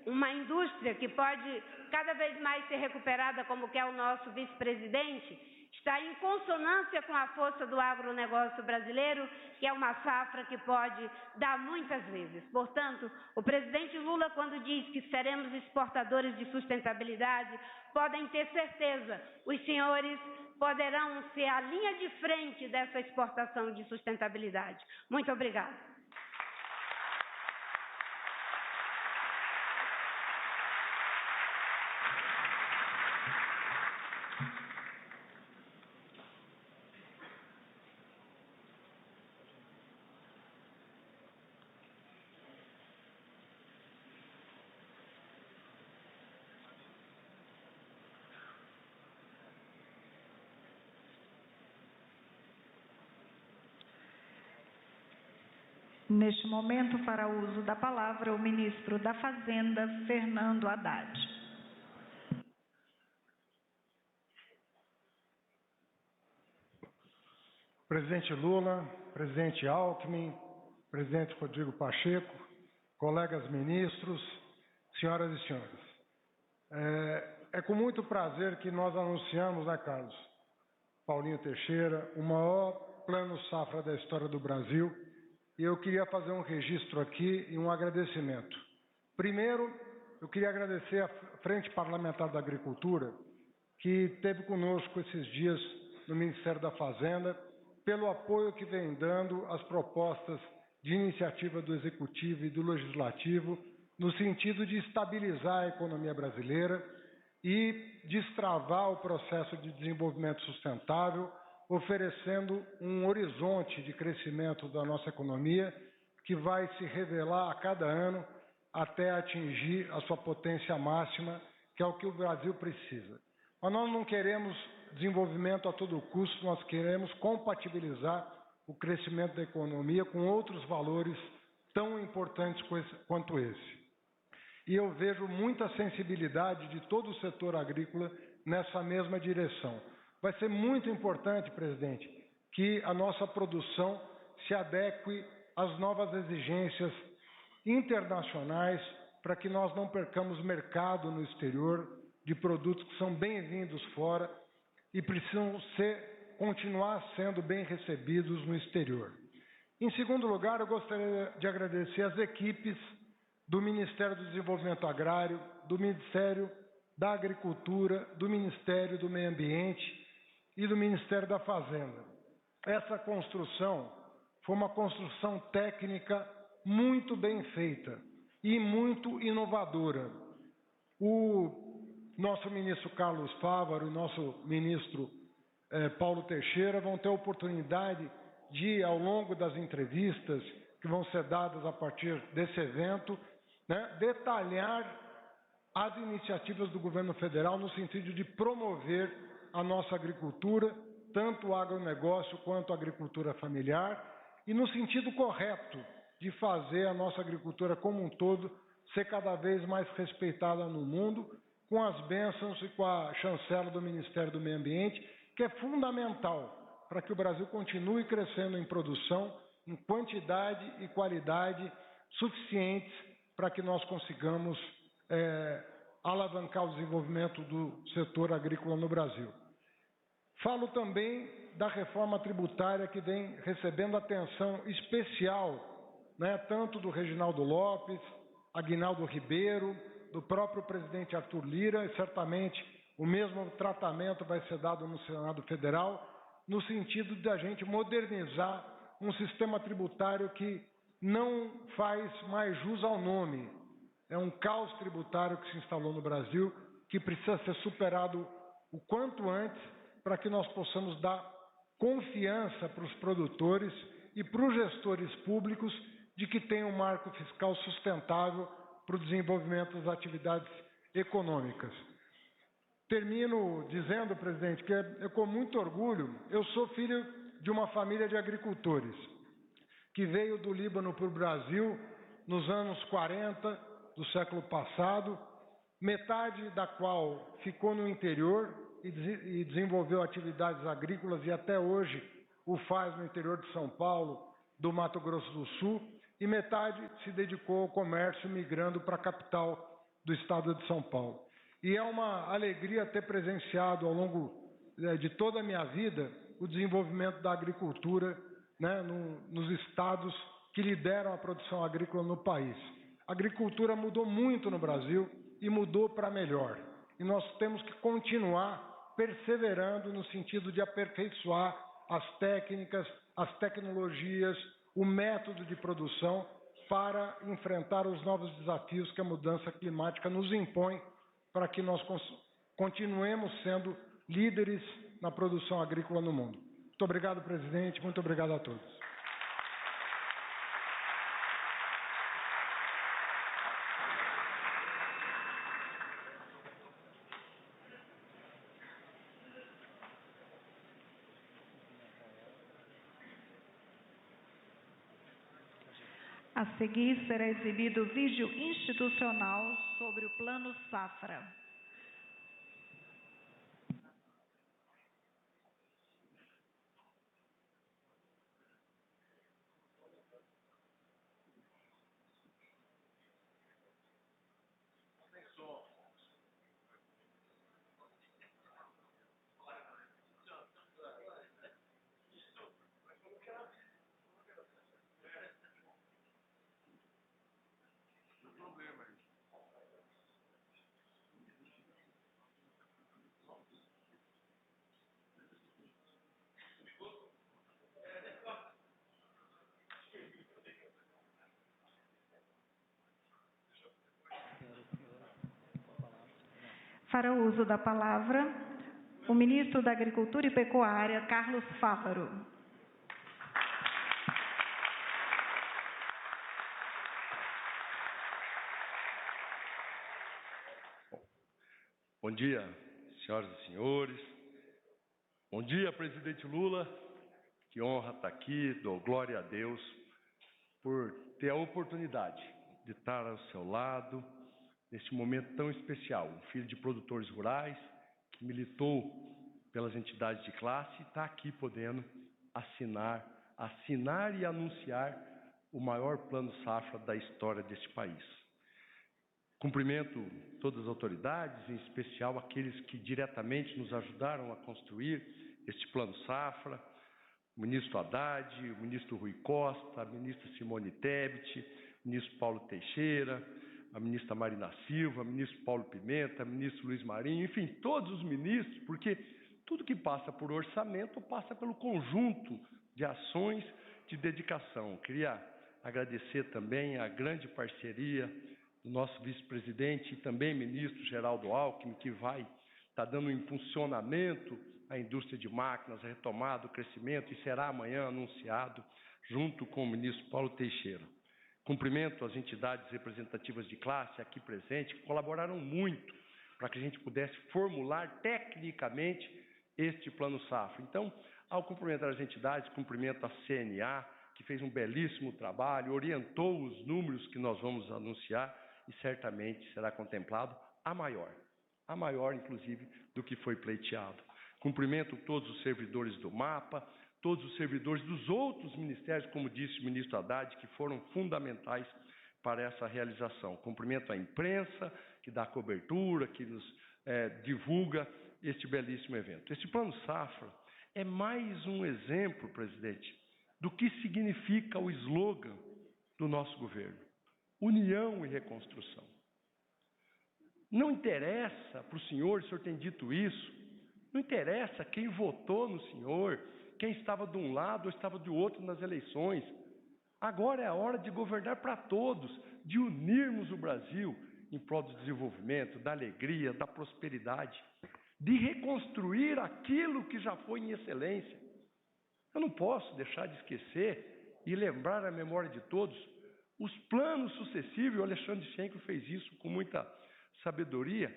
uma indústria que pode cada vez mais ser recuperada, como quer o nosso vice-presidente, está em consonância com a força do agronegócio brasileiro, que é uma safra que pode dar muitas vezes. Portanto, o presidente Lula, quando diz que seremos exportadores de sustentabilidade, podem ter certeza, os senhores poderão ser a linha de frente dessa exportação de sustentabilidade. Muito obrigada. Neste momento, para uso da palavra, o ministro da Fazenda, Fernando Haddad. Presidente Lula, presidente Alckmin, presidente Rodrigo Pacheco, colegas ministros, senhoras e senhores. É com muito prazer que nós anunciamos, né, Carlos Paulinho Teixeira, o maior plano safra da história do Brasil, e eu queria fazer um registro aqui e um agradecimento. Primeiro, eu queria agradecer à Frente Parlamentar da Agricultura, que esteve conosco esses dias no Ministério da Fazenda, pelo apoio que vem dando às propostas de iniciativa do Executivo e do Legislativo, no sentido de estabilizar a economia brasileira e destravar o processo de desenvolvimento sustentável, oferecendo um horizonte de crescimento da nossa economia que vai se revelar a cada ano até atingir a sua potência máxima, que é o que o Brasil precisa. Mas nós não queremos desenvolvimento a todo custo, nós queremos compatibilizar o crescimento da economia com outros valores tão importantes quanto esse. E eu vejo muita sensibilidade de todo o setor agrícola nessa mesma direção. Vai ser muito importante, presidente, que a nossa produção se adeque às novas exigências internacionais para que nós não percamos mercado no exterior de produtos que são bem-vindos fora e precisam continuar sendo bem recebidos no exterior. Em segundo lugar, eu gostaria de agradecer as equipes do Ministério do Desenvolvimento Agrário, do Ministério da Agricultura, do Ministério do Meio Ambiente e do Ministério da Fazenda. Essa construção foi uma construção técnica muito bem feita e muito inovadora. O nosso ministro Carlos Fávaro e nosso ministro Paulo Teixeira vão ter a oportunidade de, ao longo das entrevistas que vão ser dadas a partir desse evento, detalhar as iniciativas do governo federal no sentido de promover a nossa agricultura, tanto o agronegócio quanto a agricultura familiar, e no sentido correto de fazer a nossa agricultura como um todo ser cada vez mais respeitada no mundo, com as bênçãos e com a chancela do Ministério do Meio Ambiente, que é fundamental para que o Brasil continue crescendo em produção, em quantidade e qualidade suficientes para que nós consigamos alavancar o desenvolvimento do setor agrícola no Brasil. Falo também da reforma tributária que vem recebendo atenção especial, tanto do Reginaldo Lopes, Aguinaldo Ribeiro, do próprio presidente Arthur Lira, e certamente o mesmo tratamento vai ser dado no Senado Federal, no sentido de a gente modernizar um sistema tributário que não faz mais jus ao nome. É um caos tributário que se instalou no Brasil, que precisa ser superado o quanto antes, para que nós possamos dar confiança para os produtores e para os gestores públicos de que tem um marco fiscal sustentável para o desenvolvimento das atividades econômicas. Termino dizendo, presidente, que é com muito orgulho, eu sou filho de uma família de agricultores, que veio do Líbano para o Brasil nos anos 40 do século passado, metade da qual ficou no interior e desenvolveu atividades agrícolas e até hoje o faz no interior de São Paulo, do Mato Grosso do Sul, e metade se dedicou ao comércio, migrando para a capital do estado de São Paulo. E é uma alegria ter presenciado ao longo de toda a minha vida o desenvolvimento da agricultura nos estados que lideram a produção agrícola no país. A agricultura mudou muito no Brasil e mudou para melhor. E nós temos que continuar perseverando no sentido de aperfeiçoar as técnicas, as tecnologias, o método de produção para enfrentar os novos desafios que a mudança climática nos impõe, para que nós continuemos sendo líderes na produção agrícola no mundo. Muito obrigado, presidente. Muito obrigado a todos. A seguir será exibido o vídeo institucional sobre o Plano Safra. Para o uso da palavra, o ministro da Agricultura e Pecuária, Carlos Fávaro. Bom dia, senhoras e senhores. Bom dia, presidente Lula. Que honra estar aqui, dou glória a Deus por ter a oportunidade de estar ao seu lado neste momento tão especial. Um filho de produtores rurais que militou pelas entidades de classe e está aqui podendo assinar e anunciar o maior plano safra da história deste país. Cumprimento todas as autoridades, em especial aqueles que diretamente nos ajudaram a construir este plano safra, o ministro Haddad, o ministro Rui Costa, a ministra Simone Tebet, o ministro Paulo Teixeira, a ministra Marina Silva, o ministro Paulo Pimenta, o ministro Luiz Marinho, enfim, todos os ministros, porque tudo que passa por orçamento passa pelo conjunto de ações de dedicação. Queria agradecer também a grande parceria do nosso vice-presidente e também ministro Geraldo Alckmin, que vai estar dando um impulsionamento à indústria de máquinas, a retomada, o crescimento, e será amanhã anunciado junto com o ministro Paulo Teixeira. Cumprimento as entidades representativas de classe aqui presentes, que colaboraram muito para que a gente pudesse formular tecnicamente este plano safra. Então, ao cumprimentar as entidades, cumprimento a CNA, que fez um belíssimo trabalho, orientou os números que nós vamos anunciar e certamente será contemplado a maior inclusive do que foi pleiteado. Cumprimento todos os servidores do MAPA, todos os servidores dos outros ministérios, como disse o ministro Haddad, que foram fundamentais para essa realização. Cumprimento a imprensa, que dá cobertura, que nos divulga este belíssimo evento. Este plano safra é mais um exemplo, presidente, do que significa o slogan do nosso governo: união e reconstrução. Não interessa para o senhor tem dito isso, não interessa quem votou no senhor, quem estava de um lado ou estava do outro nas eleições. Agora é a hora de governar para todos, de unirmos o Brasil em prol do desenvolvimento, da alegria, da prosperidade, de reconstruir aquilo que já foi em excelência. Eu não posso deixar de esquecer e lembrar à memória de todos os planos sucessivos. O Alexandre Schenkel fez isso com muita sabedoria,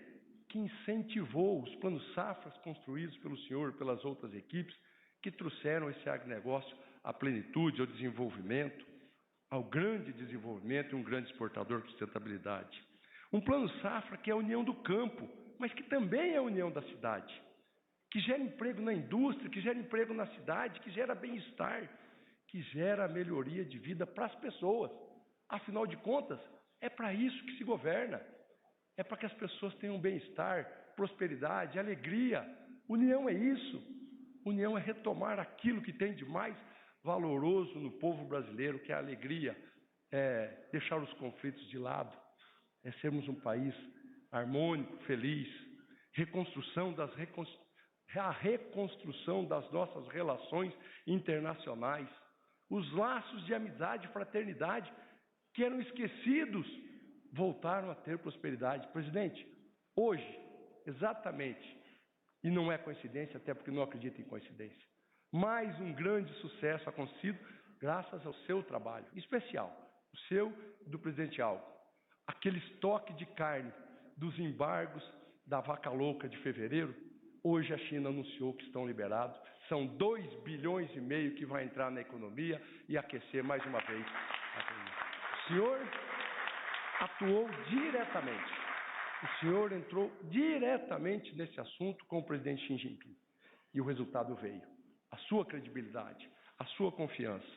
que incentivou os planos safras construídos pelo senhor, pelas outras equipes, que trouxeram esse agronegócio à plenitude, ao desenvolvimento, ao grande desenvolvimento e um grande exportador de sustentabilidade. Um plano safra que é a união do campo, mas que também é a união da cidade, que gera emprego na indústria, que gera emprego na cidade, que gera bem-estar, que gera melhoria de vida para as pessoas. Afinal de contas, é para isso que se governa. É para que as pessoas tenham bem-estar, prosperidade, alegria. União é isso. União é retomar aquilo que tem de mais valoroso no povo brasileiro, que é a alegria, é deixar os conflitos de lado, é sermos um país harmônico, feliz, a reconstrução das nossas relações internacionais, os laços de amizade e fraternidade que eram esquecidos voltaram a ter prosperidade. Presidente, hoje, exatamente, e não é coincidência, até porque não acredito em coincidência, mais um grande sucesso acontecido graças ao seu trabalho, especial, o seu e do presidente Alckmin. Aquele estoque de carne dos embargos da vaca louca de fevereiro, hoje a China anunciou que estão liberados, são 2,5 bilhões que vai entrar na economia e aquecer mais uma vez a economia. O senhor atuou diretamente, o senhor entrou diretamente nesse assunto com o presidente Xi Jinping. E o resultado veio, a sua credibilidade, a sua confiança.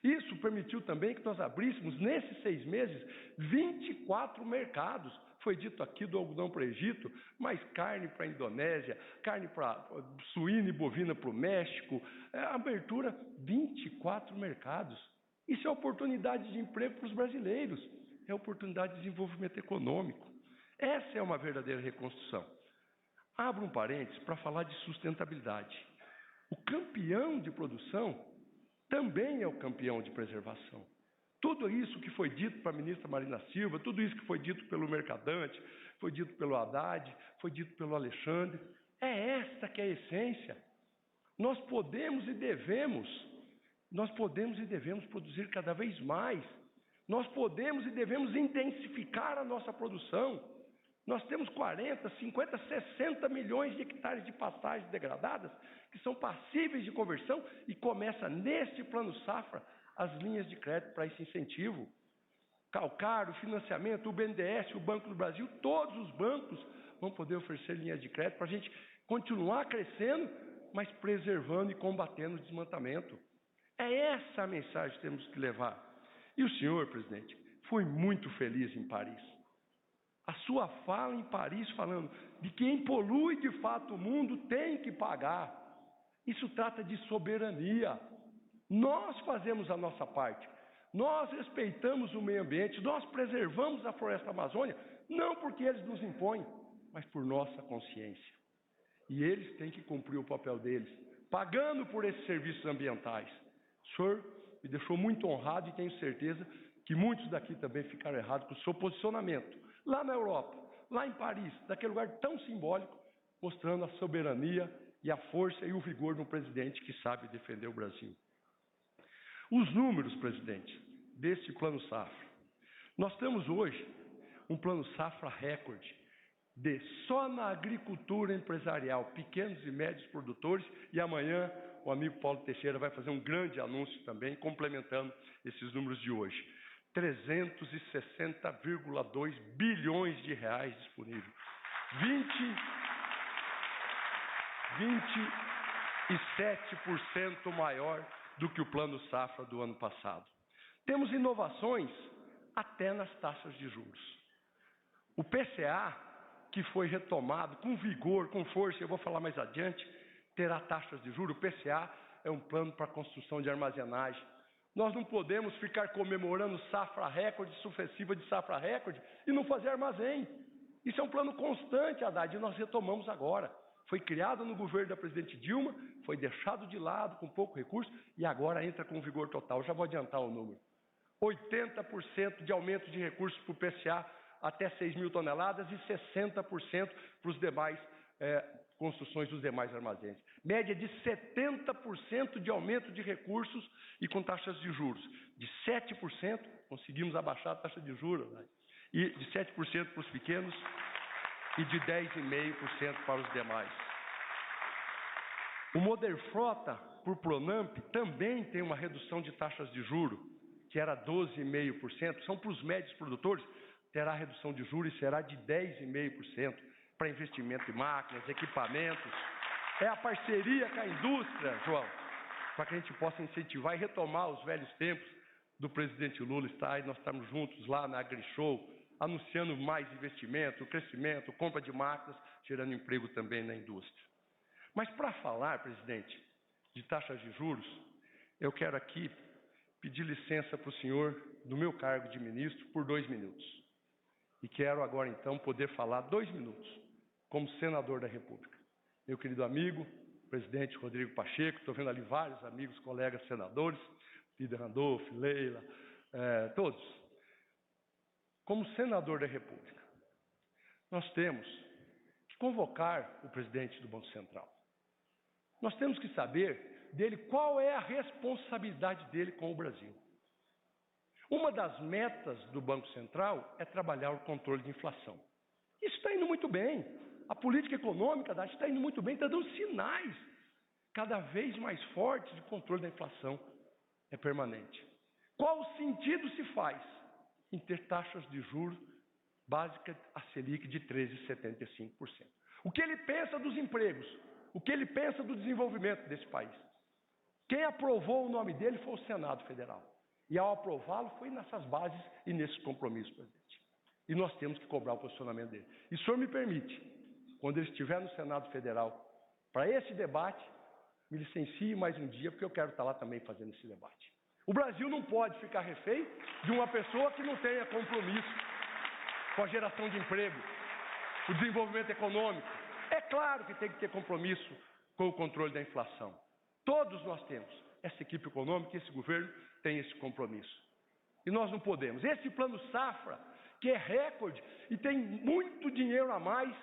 Isso permitiu também que nós abríssemos, nesses 6 meses, 24 mercados. Foi dito aqui do algodão para o Egito, mas carne para a Indonésia, carne para suína e bovina para o México, abertura, 24 mercados. Isso é oportunidade de emprego para os brasileiros, é oportunidade de desenvolvimento econômico. Essa é uma verdadeira reconstrução. Abro um parênteses para falar de sustentabilidade. O campeão de produção também é o campeão de preservação. Tudo isso que foi dito para a ministra Marina Silva, tudo isso que foi dito pelo Mercadante, foi dito pelo Haddad, foi dito pelo Alexandre, é esta que é a essência. Nós podemos e devemos produzir cada vez mais. Nós podemos e devemos intensificar a nossa produção. Nós temos 40, 50, 60 milhões de hectares de pastagens degradadas que são passíveis de conversão e começa neste plano safra as linhas de crédito para esse incentivo. Calcário, financiamento, o BNDES, o Banco do Brasil, todos os bancos vão poder oferecer linhas de crédito para a gente continuar crescendo, mas preservando e combatendo o desmatamento. É essa a mensagem que temos que levar. E o senhor, presidente, foi muito feliz em Paris. A sua fala em Paris falando de quem polui de fato o mundo tem que pagar. Isso trata de soberania. Nós fazemos a nossa parte. Nós respeitamos o meio ambiente, nós preservamos a floresta amazônica, não porque eles nos impõem, mas por nossa consciência. E eles têm que cumprir o papel deles, pagando por esses serviços ambientais. O senhor me deixou muito honrado e tenho certeza que muitos daqui também ficaram errados com o seu posicionamento. Lá na Europa, lá em Paris, daquele lugar tão simbólico, mostrando a soberania e a força e o vigor de um presidente que sabe defender o Brasil. Os números, presidente, deste plano safra. Nós temos hoje um plano safra recorde só na agricultura empresarial, pequenos e médios produtores, e amanhã o amigo Paulo Teixeira vai fazer um grande anúncio também, complementando esses números de hoje. 360,2 bilhões de reais disponíveis. 27% maior do que o plano safra do ano passado. Temos inovações até nas taxas de juros. O PCA, que foi retomado com vigor, com força, eu vou falar mais adiante, terá taxas de juros. O PCA é um plano para construção de armazenagem. Nós não podemos ficar comemorando safra recorde, sucessiva de safra recorde, e não fazer armazém. Isso é um plano constante, Haddad, e nós retomamos agora. Foi criado no governo da presidente Dilma, foi deixado de lado com pouco recurso, e agora entra com vigor total. Já vou adiantar o número. 80% de aumento de recursos para o PCA até 6 mil toneladas e 60% para os demais construções dos demais armazéns. Média de 70% de aumento de recursos e com taxas de juros. De 7%, conseguimos abaixar a taxa de juros, né? E de 7% para os pequenos e de 10,5% para os demais. O Moderfrota, por Pronamp, também tem uma redução de taxas de juros, que era 12,5%, são para os médios produtores, terá redução de juros e será de 10,5% para investimento em máquinas, equipamentos. É a parceria com a indústria, João, para que a gente possa incentivar e retomar os velhos tempos do presidente Lula estar e nós estamos juntos lá na AgriShow, anunciando mais investimento, crescimento, compra de máquinas, gerando emprego também na indústria. Mas para falar, presidente, de taxas de juros, eu quero aqui pedir licença para o senhor do meu cargo de ministro por 2 minutos. E quero agora, então, poder falar 2 minutos como senador da República. Meu querido amigo, presidente Rodrigo Pacheco, estou vendo ali vários amigos, colegas senadores, Líder Randolph, Leila, todos. Como senador da República, nós temos que convocar o presidente do Banco Central. Nós temos que saber dele qual é a responsabilidade dele com o Brasil. Uma das metas do Banco Central é trabalhar o controle de inflação. Isso está indo muito bem. A política econômica da está indo muito bem, está dando sinais cada vez mais fortes de controle da inflação é permanente. Qual sentido se faz em ter taxas de juros básicas, a Selic, de 13,75%? O que ele pensa dos empregos? O que ele pensa do desenvolvimento desse país? Quem aprovou o nome dele foi o Senado Federal. E ao aprová-lo foi nessas bases e nesses compromissos, presidente. E nós temos que cobrar o posicionamento dele. E o senhor me permite, quando ele estiver no Senado Federal, para esse debate, me licencie mais um dia, porque eu quero estar lá também fazendo esse debate. O Brasil não pode ficar refém de uma pessoa que não tenha compromisso com a geração de emprego, o desenvolvimento econômico. É claro que tem que ter compromisso com o controle da inflação. Todos nós temos. Essa equipe econômica, esse governo, tem esse compromisso. E nós não podemos. Esse plano safra, que é recorde e tem muito dinheiro a mais,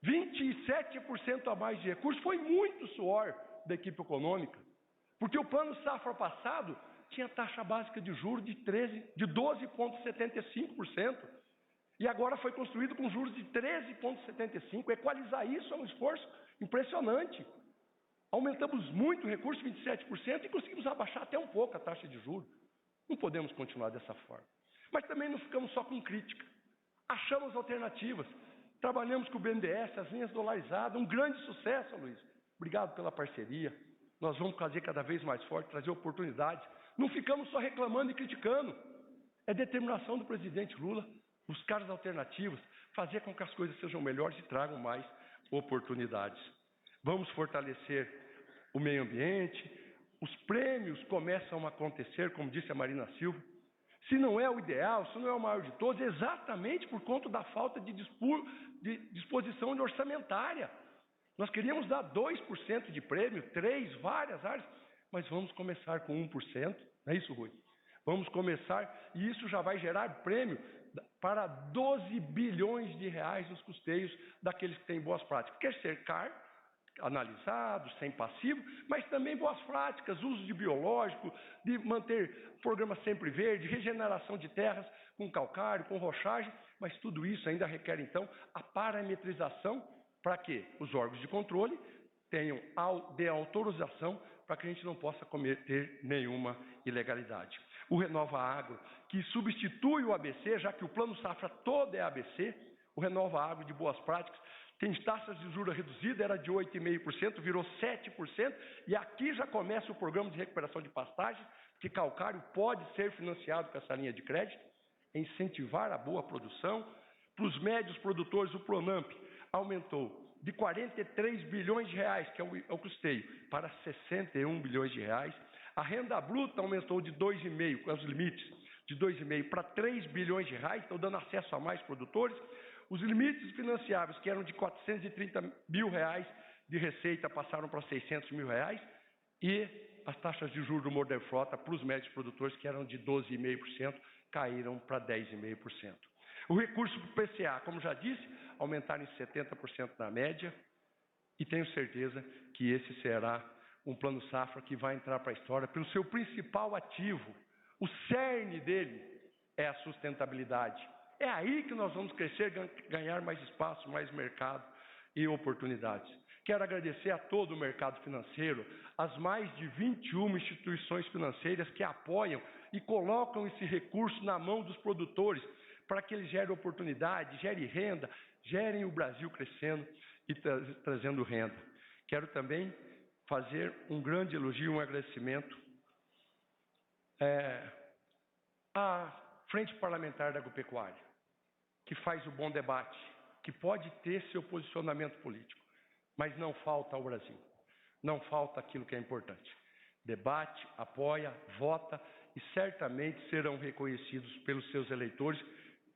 27% a mais de recursos, foi muito suor da equipe econômica. Porque o plano safra passado tinha taxa básica de juros de 12,75%. E agora foi construído com juros de 13,75%. Equalizar isso é um esforço impressionante. Aumentamos muito o recurso, 27%, e conseguimos abaixar até um pouco a taxa de juros. Não podemos continuar dessa forma. Mas também não ficamos só com crítica. Achamos alternativas. Trabalhamos com o BNDES, as linhas dolarizadas, um grande sucesso, Luiz. Obrigado pela parceria. Nós vamos fazer cada vez mais forte, trazer oportunidades. Não ficamos só reclamando e criticando. É determinação do presidente Lula buscar as alternativas, fazer com que as coisas sejam melhores e tragam mais oportunidades. Vamos fortalecer o meio ambiente. Os prêmios começam a acontecer, como disse a Marina Silva. Se não é o ideal, se não é o maior de todos, exatamente por conta da falta de disposição orçamentária. Nós queríamos dar 2% de prêmio, 3%, várias áreas, mas vamos começar com 1%, não é isso, Rui? Vamos começar, e isso já vai gerar prêmio para 12 bilhões de reais nos custeios daqueles que têm boas práticas. Quer cercar, analisados, sem passivo, mas também boas práticas, uso de biológico, de manter programa sempre verde, regeneração de terras com calcário, com rochagem, mas tudo isso ainda requer, então, a parametrização para que os órgãos de controle tenham de autorização para que a gente não possa cometer nenhuma ilegalidade. O Renova Agro, que substitui o ABC, já que o Plano Safra todo é ABC, o Renova Agro de boas práticas, tem taxas de juros reduzida, era de 8,5%, virou 7%, e aqui já começa o programa de recuperação de pastagens, que calcário pode ser financiado com essa linha de crédito, incentivar a boa produção. Para os médios produtores, o Pronamp aumentou de 43 bilhões de reais, que é o custeio, para 61 bilhões de reais. A renda bruta aumentou de 2,5, com os limites, de 2,5 para 3 bilhões de reais, estão dando acesso a mais produtores. Os limites financiáveis, que eram de 430 mil reais de receita, passaram para 600 mil reais. E as taxas de juros do Modern Frota para os médios produtores, que eram de 12,5%, caíram para 10,5%. O recurso para o PCA, como já disse, aumentaram em 70% na média, e tenho certeza que esse será um plano safra que vai entrar para a história pelo seu principal ativo. O cerne dele é a sustentabilidade. É aí que nós vamos crescer, ganhar mais espaço, mais mercado e oportunidades. Quero agradecer a todo o mercado financeiro, as mais de 21 instituições financeiras que apoiam e colocam esse recurso na mão dos produtores para que eles gerem oportunidade, gerem renda, gerem o Brasil crescendo e trazendo renda. Quero também fazer um grande elogio, um agradecimento à Frente Parlamentar da Agropecuária, que faz o bom debate, que pode ter seu posicionamento político, mas não falta ao Brasil, não falta aquilo que é importante. Debate, apoia, vota e certamente serão reconhecidos pelos seus eleitores.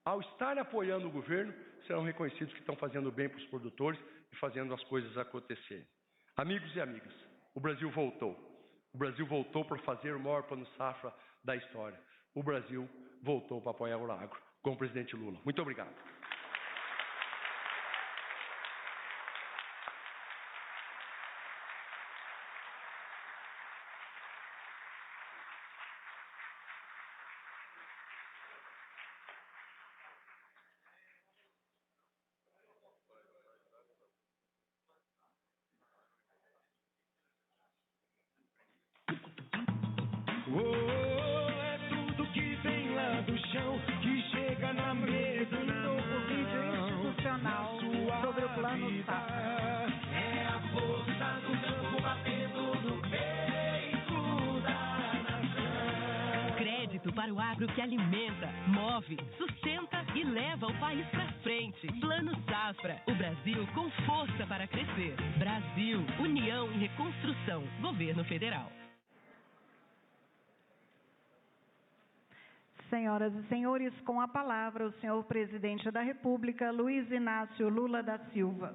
Ao estar apoiando o governo, serão reconhecidos que estão fazendo bem para os produtores e fazendo as coisas acontecerem. Amigos e amigas, o Brasil voltou. O Brasil voltou para fazer o maior plano safra da história. O Brasil voltou para apoiar o agro, com o presidente Lula. Muito obrigado. É tudo que vem lá do chão, que chega na mesa. O vídeo institucional sobre o plano safra. É a força do campo batendo no peito da nação. Crédito para o agro que alimenta, move, sustenta e leva o país para frente. Plano Safra, o Brasil com força para crescer. Brasil, União e Reconstrução. Governo Federal. Senhoras e senhores, com a palavra o senhor presidente da República, Luiz Inácio Lula da Silva.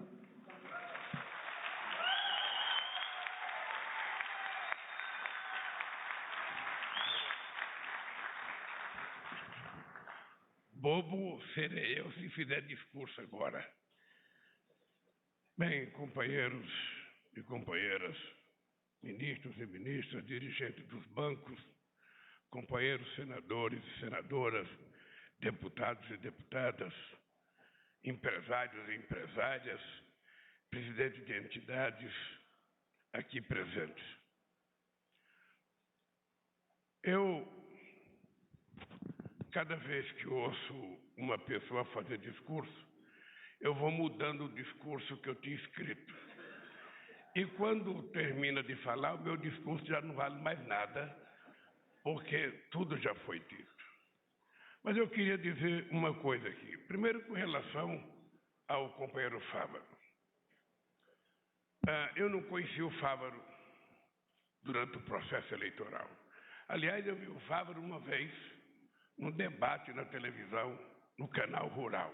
bobo serei eu se fizer discurso agora. Bem, companheiros e companheiras, ministros e ministras, dirigentes dos bancos, companheiros senadores e senadoras, deputados e deputadas, empresários e empresárias, presidentes de entidades aqui presentes. Cada vez que ouço uma pessoa fazer discurso, eu vou mudando o discurso que eu tinha escrito. E quando termina de falar, o meu discurso já não vale mais nada, porque tudo já foi dito. Mas eu queria dizer uma coisa aqui. Primeiro, com relação ao companheiro Fávaro. Eu não conheci o Fávaro durante o processo eleitoral. Aliás, eu vi o Fávaro uma vez num debate na televisão, no canal Rural.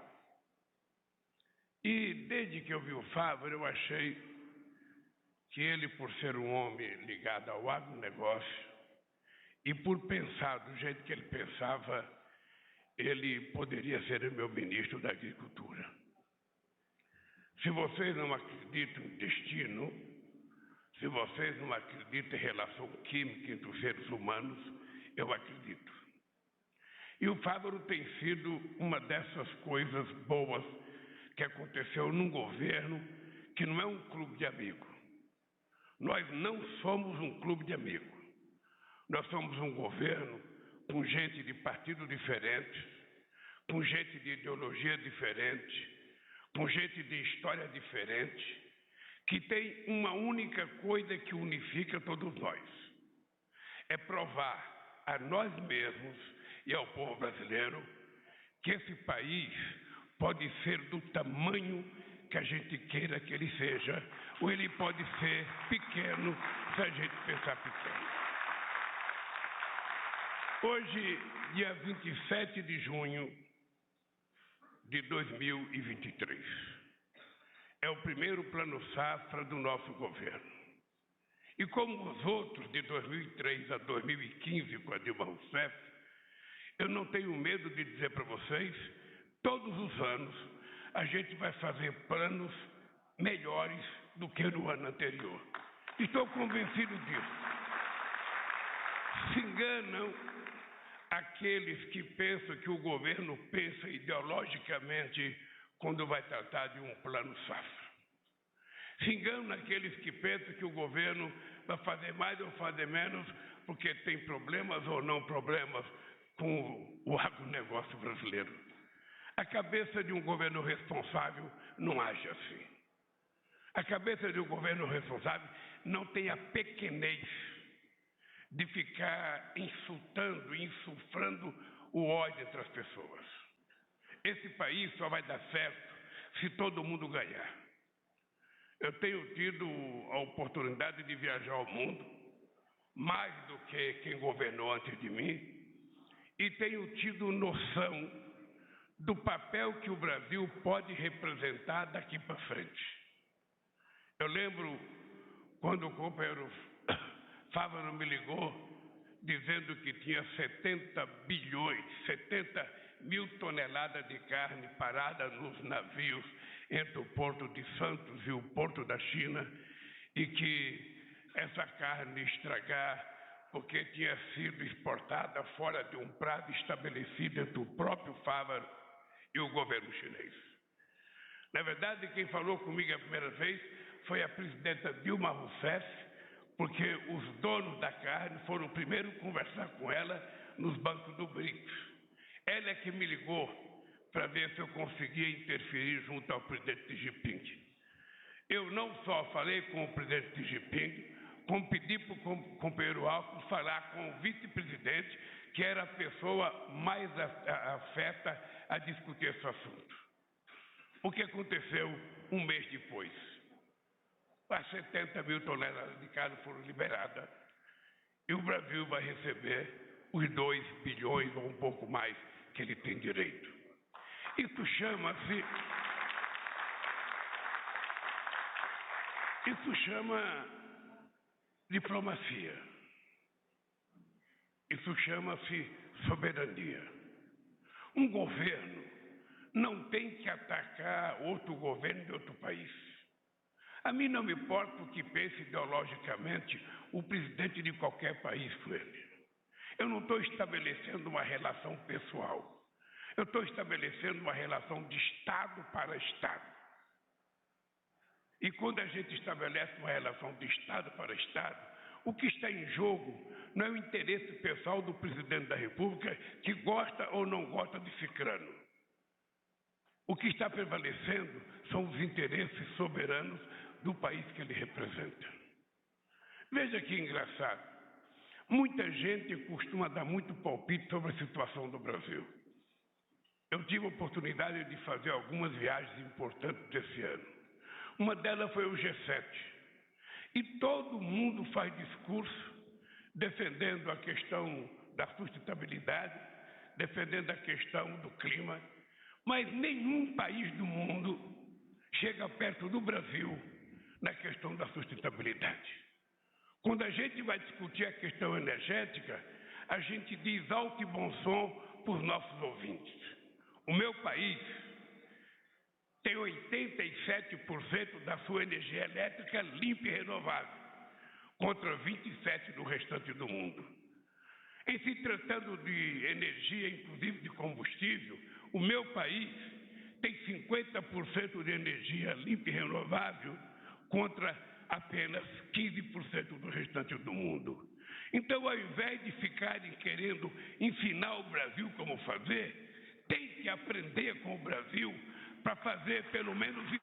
E desde que eu vi o Fávaro, eu achei que ele, por ser um homem ligado ao agronegócio e por pensar do jeito que ele pensava, ele poderia ser o meu ministro da Agricultura. Se vocês não acreditam em destino, se vocês não acreditam em relação química entre os seres humanos, eu acredito. E o Fávaro tem sido uma dessas coisas boas que aconteceu num governo que não é um clube de amigos. Nós não somos um clube de amigos. Nós somos um governo com gente de partidos diferentes, com gente de ideologia diferente, com gente de história diferente, que tem uma única coisa que unifica todos nós. É provar a nós mesmos e ao povo brasileiro que esse país pode ser do tamanho que a gente queira que ele seja, ou ele pode ser pequeno se a gente pensar pequeno. Hoje, dia 27 de junho de 2023, é o primeiro plano safra do nosso governo. E como os outros de 2003 a 2015, com a Dilma Rousseff, eu não tenho medo de dizer para vocês, todos os anos a gente vai fazer planos melhores do que no ano anterior. Estou convencido disso. Se enganam aqueles que pensam que o governo pensa ideologicamente quando vai tratar de um plano safra. Se enganam aqueles que pensam que o governo vai fazer mais ou fazer menos porque tem problemas ou não problemas com o agronegócio brasileiro. A cabeça de um governo responsável não age assim. A cabeça de um governo responsável não tem a pequenez de ficar insultando, insuflando o ódio entre as pessoas. Esse país só vai dar certo se todo mundo ganhar. Eu tenho tido a oportunidade de viajar ao mundo, mais do que quem governou antes de mim, e tenho tido noção do papel que o Brasil pode representar daqui para frente. Eu lembro quando o companheiro Fávaro me ligou dizendo que tinha 70 mil toneladas de carne parada nos navios entre o Porto de Santos e o Porto da China e que essa carne estragar porque tinha sido exportada fora de um prazo estabelecido entre o próprio Fávaro e o governo chinês. Na verdade, quem falou comigo a primeira vez foi a presidenta Dilma Rousseff, porque os donos da carne foram primeiro conversar com ela nos bancos do BRICS. Ela é que me ligou para ver se eu conseguia interferir junto ao presidente Xi Jinping. Eu não só falei com o presidente Xi Jinping, como pedi para o companheiro Alckmin falar com o vice-presidente, que era a pessoa mais afeta a discutir esse assunto. O que aconteceu um mês depois? As 70 mil toneladas de carne foram liberadas e o Brasil vai receber os 2 bilhões ou um pouco mais que ele tem direito. Isso chama-se... Isso chama diplomacia. Isso chama-se soberania. Um governo não tem que atacar outro governo de outro país. A mim não me importa o que pense ideologicamente o presidente de qualquer país com ele. Eu não estou estabelecendo uma relação pessoal. Eu estou estabelecendo uma relação de Estado para Estado. E quando a gente estabelece uma relação de Estado para Estado, o que está em jogo não é o interesse pessoal do presidente da República, que gosta ou não gosta de cicrano. O que está prevalecendo são os interesses soberanos do país que ele representa. Veja que engraçado. Muita gente costuma dar muito palpite sobre a situação do Brasil. Eu tive a oportunidade de fazer algumas viagens importantes desse ano. Uma delas foi o G7. E todo mundo faz discurso defendendo a questão da sustentabilidade, defendendo a questão do clima, mas nenhum país do mundo chega perto do Brasil na questão da sustentabilidade. Quando a gente vai discutir a questão energética, a gente diz alto e bom som para os nossos ouvintes. O meu país tem 87% da sua energia elétrica limpa e renovável, contra 27% do restante do mundo. Em se tratando de energia, inclusive de combustível, o meu país tem 50% de energia limpa e renovável, contra apenas 15% do restante do mundo. Então, ao invés de ficarem querendo ensinar o Brasil como fazer, tem que aprender com o Brasil para fazer pelo menos igual.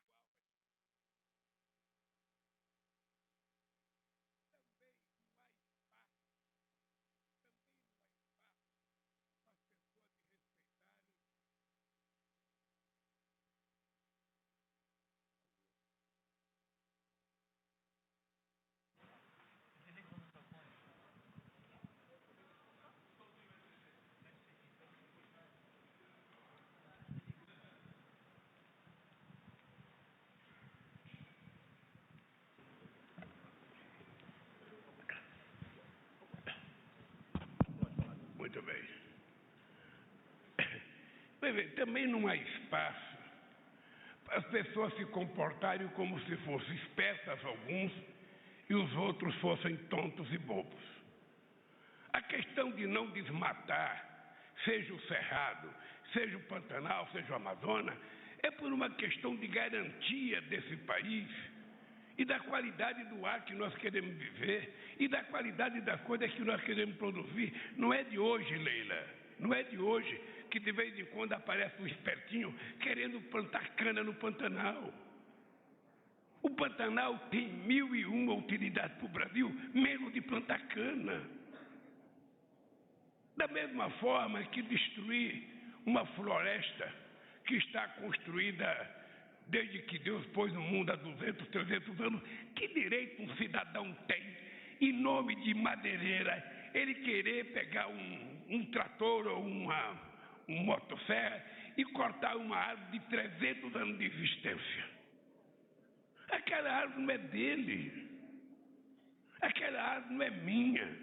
Muito bem. Também não há espaço para as pessoas se comportarem como se fossem espertas alguns e os outros fossem tontos e bobos. A questão de não desmatar, seja o Cerrado, seja o Pantanal, seja o Amazonas, é por uma questão de garantia desse país e da qualidade do ar que nós queremos viver e da qualidade das coisas que nós queremos produzir. Não é de hoje, Leila, não é de hoje que de vez em quando aparece um espertinho querendo plantar cana no Pantanal. O Pantanal tem 1001 utilidades para o Brasil, menos de plantar cana. Da mesma forma que destruir uma floresta que está construída desde que Deus pôs no mundo há 200, 300 anos, que direito um cidadão tem, em nome de madeireira, ele querer pegar um trator ou uma motosserra e cortar uma árvore de 300 anos de existência? Aquela árvore não é dele, aquela árvore não é minha,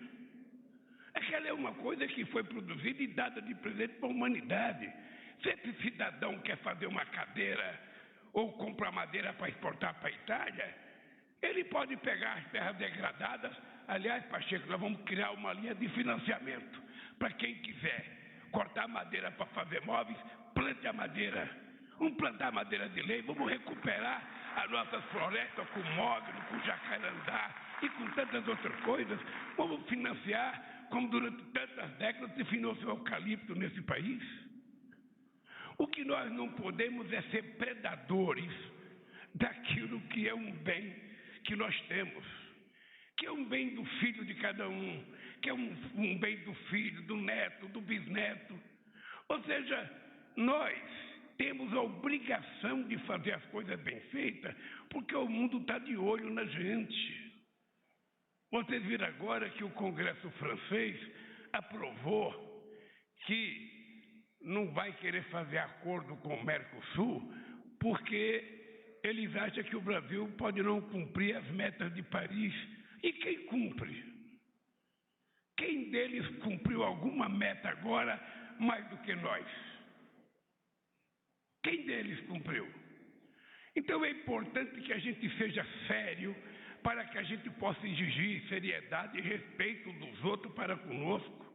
aquela é uma coisa que foi produzida e dada de presente para a humanidade. Se esse cidadão quer fazer uma cadeira ou comprar madeira para exportar para a Itália, ele pode pegar as terras degradadas. Aliás, Pacheco, nós vamos criar uma linha de financiamento para quem quiser cortar madeira para fazer móveis, plante a madeira. Vamos plantar madeira de lei, vamos recuperar as nossas florestas com mogno, com jacarandá e com tantas outras coisas. Vamos financiar, como durante tantas décadas se financiou o eucalipto nesse país. O que nós não podemos é ser predadores daquilo que é um bem que nós temos, que é um bem do filho de cada um, que é um bem do filho, do neto, do bisneto. Ou seja, nós temos a obrigação de fazer as coisas bem feitas, porque o mundo está de olho na gente. Vocês viram agora que o Congresso francês aprovou que não vai querer fazer acordo com o Mercosul, porque eles acham que o Brasil pode não cumprir as metas de Paris. E quem cumpre? Quem deles cumpriu alguma meta agora mais do que nós? deles cumpriu. Então é importante que a gente seja sério para que a gente possa exigir seriedade e respeito dos outros para conosco.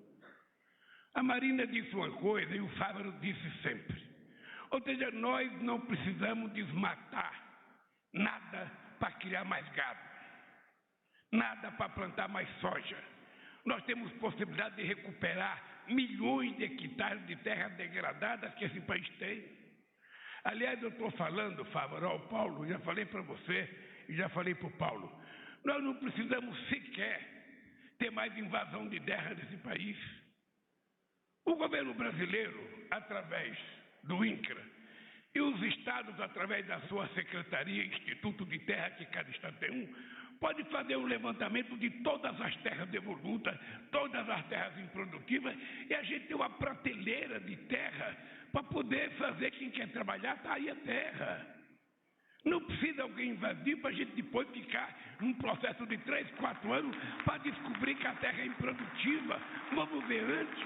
A Marina disse uma coisa e o Fávaro disse sempre. Ou seja, nós não precisamos desmatar nada para criar mais gado, nada para plantar mais soja. Nós temos possibilidade de recuperar milhões de hectares de terras degradadas que esse país tem. Aliás, eu estou falando, Fávaro, ao Paulo, já falei para você e já falei para o Paulo, nós não precisamos sequer ter mais invasão de terra nesse país. O governo brasileiro, através do INCRA, e os estados, através da sua secretaria, Instituto de Terra, que cada estado tem um, pode fazer um levantamento de todas as terras devolutas, todas as terras improdutivas, e a gente tem uma prateleira de terra para poder fazer. Quem quer trabalhar, está aí a terra. Não precisa alguém invadir para a gente depois ficar num processo de 3, 4 anos para descobrir que a terra é improdutiva. Vamos ver antes.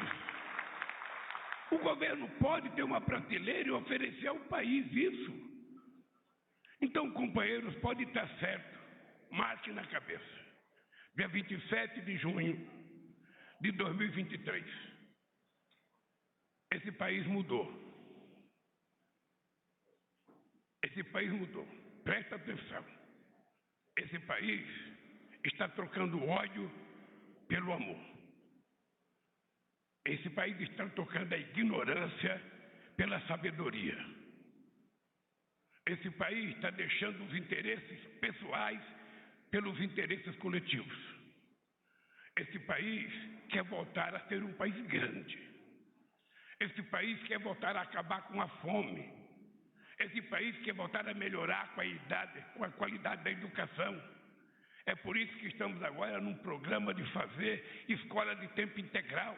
O governo pode ter uma prateleira e oferecer ao país isso. Então, companheiros, pode estar certo. Marque na cabeça. Dia 27 de junho de 2023. Esse país mudou. Esse país mudou. Presta atenção. Esse país está trocando ódio pelo amor. Esse país está trocando a ignorância pela sabedoria. Esse país está deixando os interesses pessoais pelos interesses coletivos. Esse país quer voltar a ser um país grande. Esse país quer voltar a acabar com a fome. Esse país quer voltar a melhorar a qualidade da educação. É por isso que estamos agora num programa de fazer escola de tempo integral,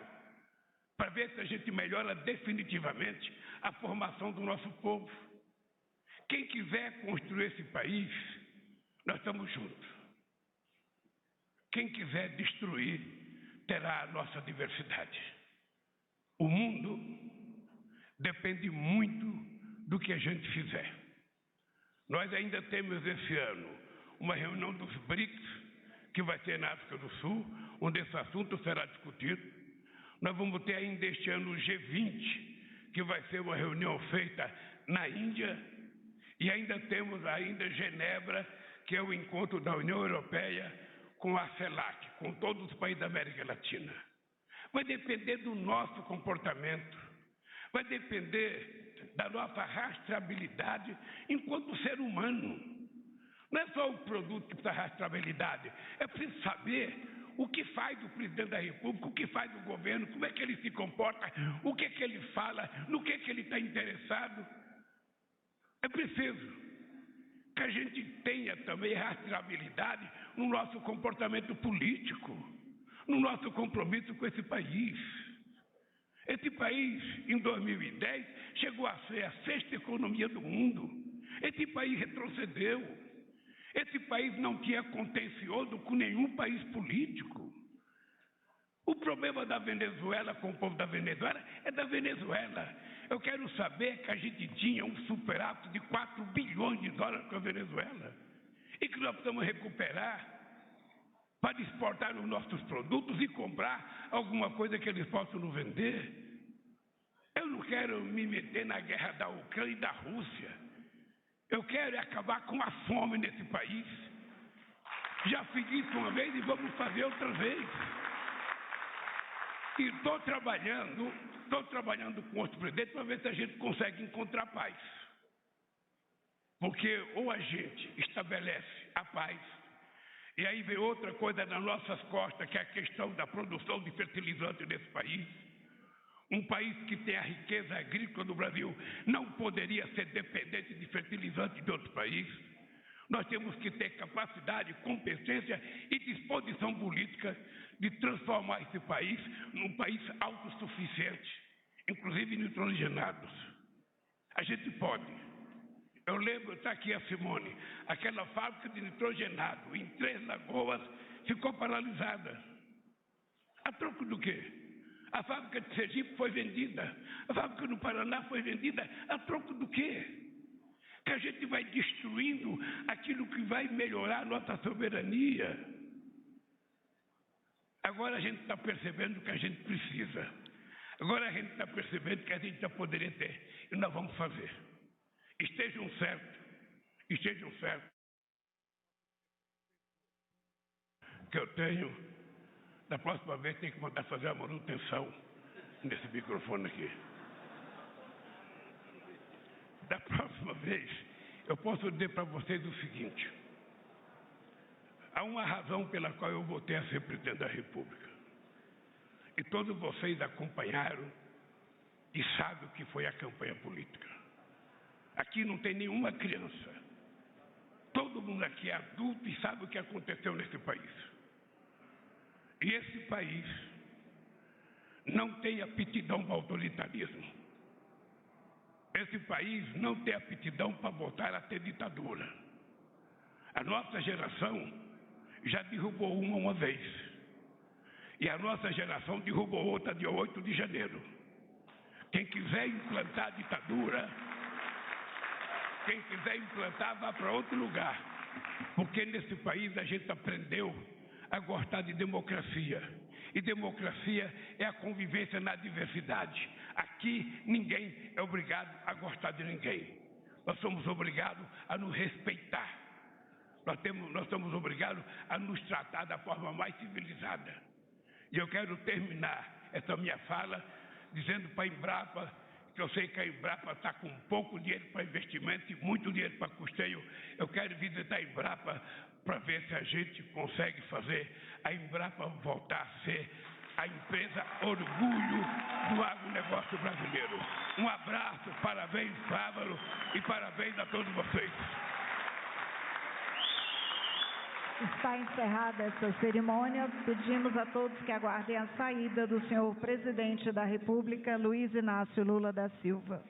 para ver se a gente melhora definitivamente a formação do nosso povo. Quem quiser construir esse país, nós estamos juntos. Quem quiser destruir, terá a nossa diversidade. O mundo depende muito do que a gente fizer. Nós ainda temos esse ano uma reunião dos BRICS, que vai ser na África do Sul, onde esse assunto será discutido. Nós vamos ter ainda este ano o G20, que vai ser uma reunião feita na Índia, e ainda temos ainda Genebra, que é o encontro da União Europeia com a CELAC, com todos os países da América Latina. Vai depender do nosso comportamento, vai depender da nossa rastreabilidade enquanto ser humano. Não é só o produto que precisa de rastreabilidade, é preciso saber o que faz o presidente da República, o que faz o governo, como é que ele se comporta, o que é que ele fala, no que é que ele está interessado. É preciso que a gente tenha também rastreabilidade no nosso comportamento político, no nosso compromisso com esse país. Esse país, em 2010, chegou a ser a 6ª economia do mundo. Esse país retrocedeu. Esse país não tinha contencioso com nenhum país político. O problema da Venezuela com o povo da Venezuela é da Venezuela. Eu quero saber que a gente tinha um superávit de 4 bilhões de dólares com a Venezuela e que nós precisamos recuperar para exportar os nossos produtos e comprar alguma coisa que eles possam nos vender. Eu não quero me meter na guerra da Ucrânia e da Rússia. Eu quero acabar com a fome nesse país. Já fiz isso uma vez e vamos fazer outra vez. E estou trabalhando com outros presidentes para ver se a gente consegue encontrar paz. Porque ou a gente estabelece a paz, e aí vem outra coisa nas nossas costas, que é a questão da produção de fertilizante nesse país. Um país que tem a riqueza agrícola do Brasil não poderia ser dependente de fertilizantes de outros países. Nós temos que ter capacidade, competência e disposição política de transformar esse país num país autossuficiente, inclusive nitrogenados. A gente pode. Eu lembro, está aqui a Simone, aquela fábrica de nitrogenado em 3 Lagoas ficou paralisada. A troco do quê? A fábrica de Sergipe foi vendida, a fábrica do Paraná foi vendida, a troco do quê? que a gente vai destruindo aquilo que vai melhorar a nossa soberania. Agora a gente está percebendo que a gente precisa. Agora a gente está percebendo que a gente já poderia ter. E nós vamos fazer. Estejam certos. Que eu tenho, da próxima vez tem que mandar fazer a manutenção nesse microfone aqui. Da próxima vez, eu posso dizer para vocês o seguinte: há uma razão pela qual eu voltei a ser presidente da República. E todos vocês acompanharam e sabem o que foi a campanha política. Aqui não tem nenhuma criança. Todo mundo aqui é adulto e sabe o que aconteceu nesse país. E esse país não tem aptidão para autoritarismo. Esse país não tem aptidão para voltar a ter ditadura. A nossa geração já derrubou uma vez. E a nossa geração derrubou outra dia 8 de janeiro. Quem quiser implantar ditadura, quem quiser implantar, vá para outro lugar. Porque nesse país a gente aprendeu a gostar de democracia. E democracia é a convivência na diversidade. Aqui ninguém é obrigado a gostar de ninguém. Nós somos obrigados a nos respeitar. Nós somos obrigados a nos tratar da forma mais civilizada. E eu quero terminar essa minha fala dizendo para a Embrapa, que eu sei que a Embrapa está com pouco dinheiro para investimento e muito dinheiro para custeio. Eu quero visitar a Embrapa para ver se a gente consegue fazer a Embrapa voltar a ser a empresa orgulho do agronegócio brasileiro. Um abraço, parabéns, Fávaro, e parabéns a todos vocês. Está encerrada essa cerimônia. Pedimos a todos que aguardem a saída do senhor presidente da República, Luiz Inácio Lula da Silva.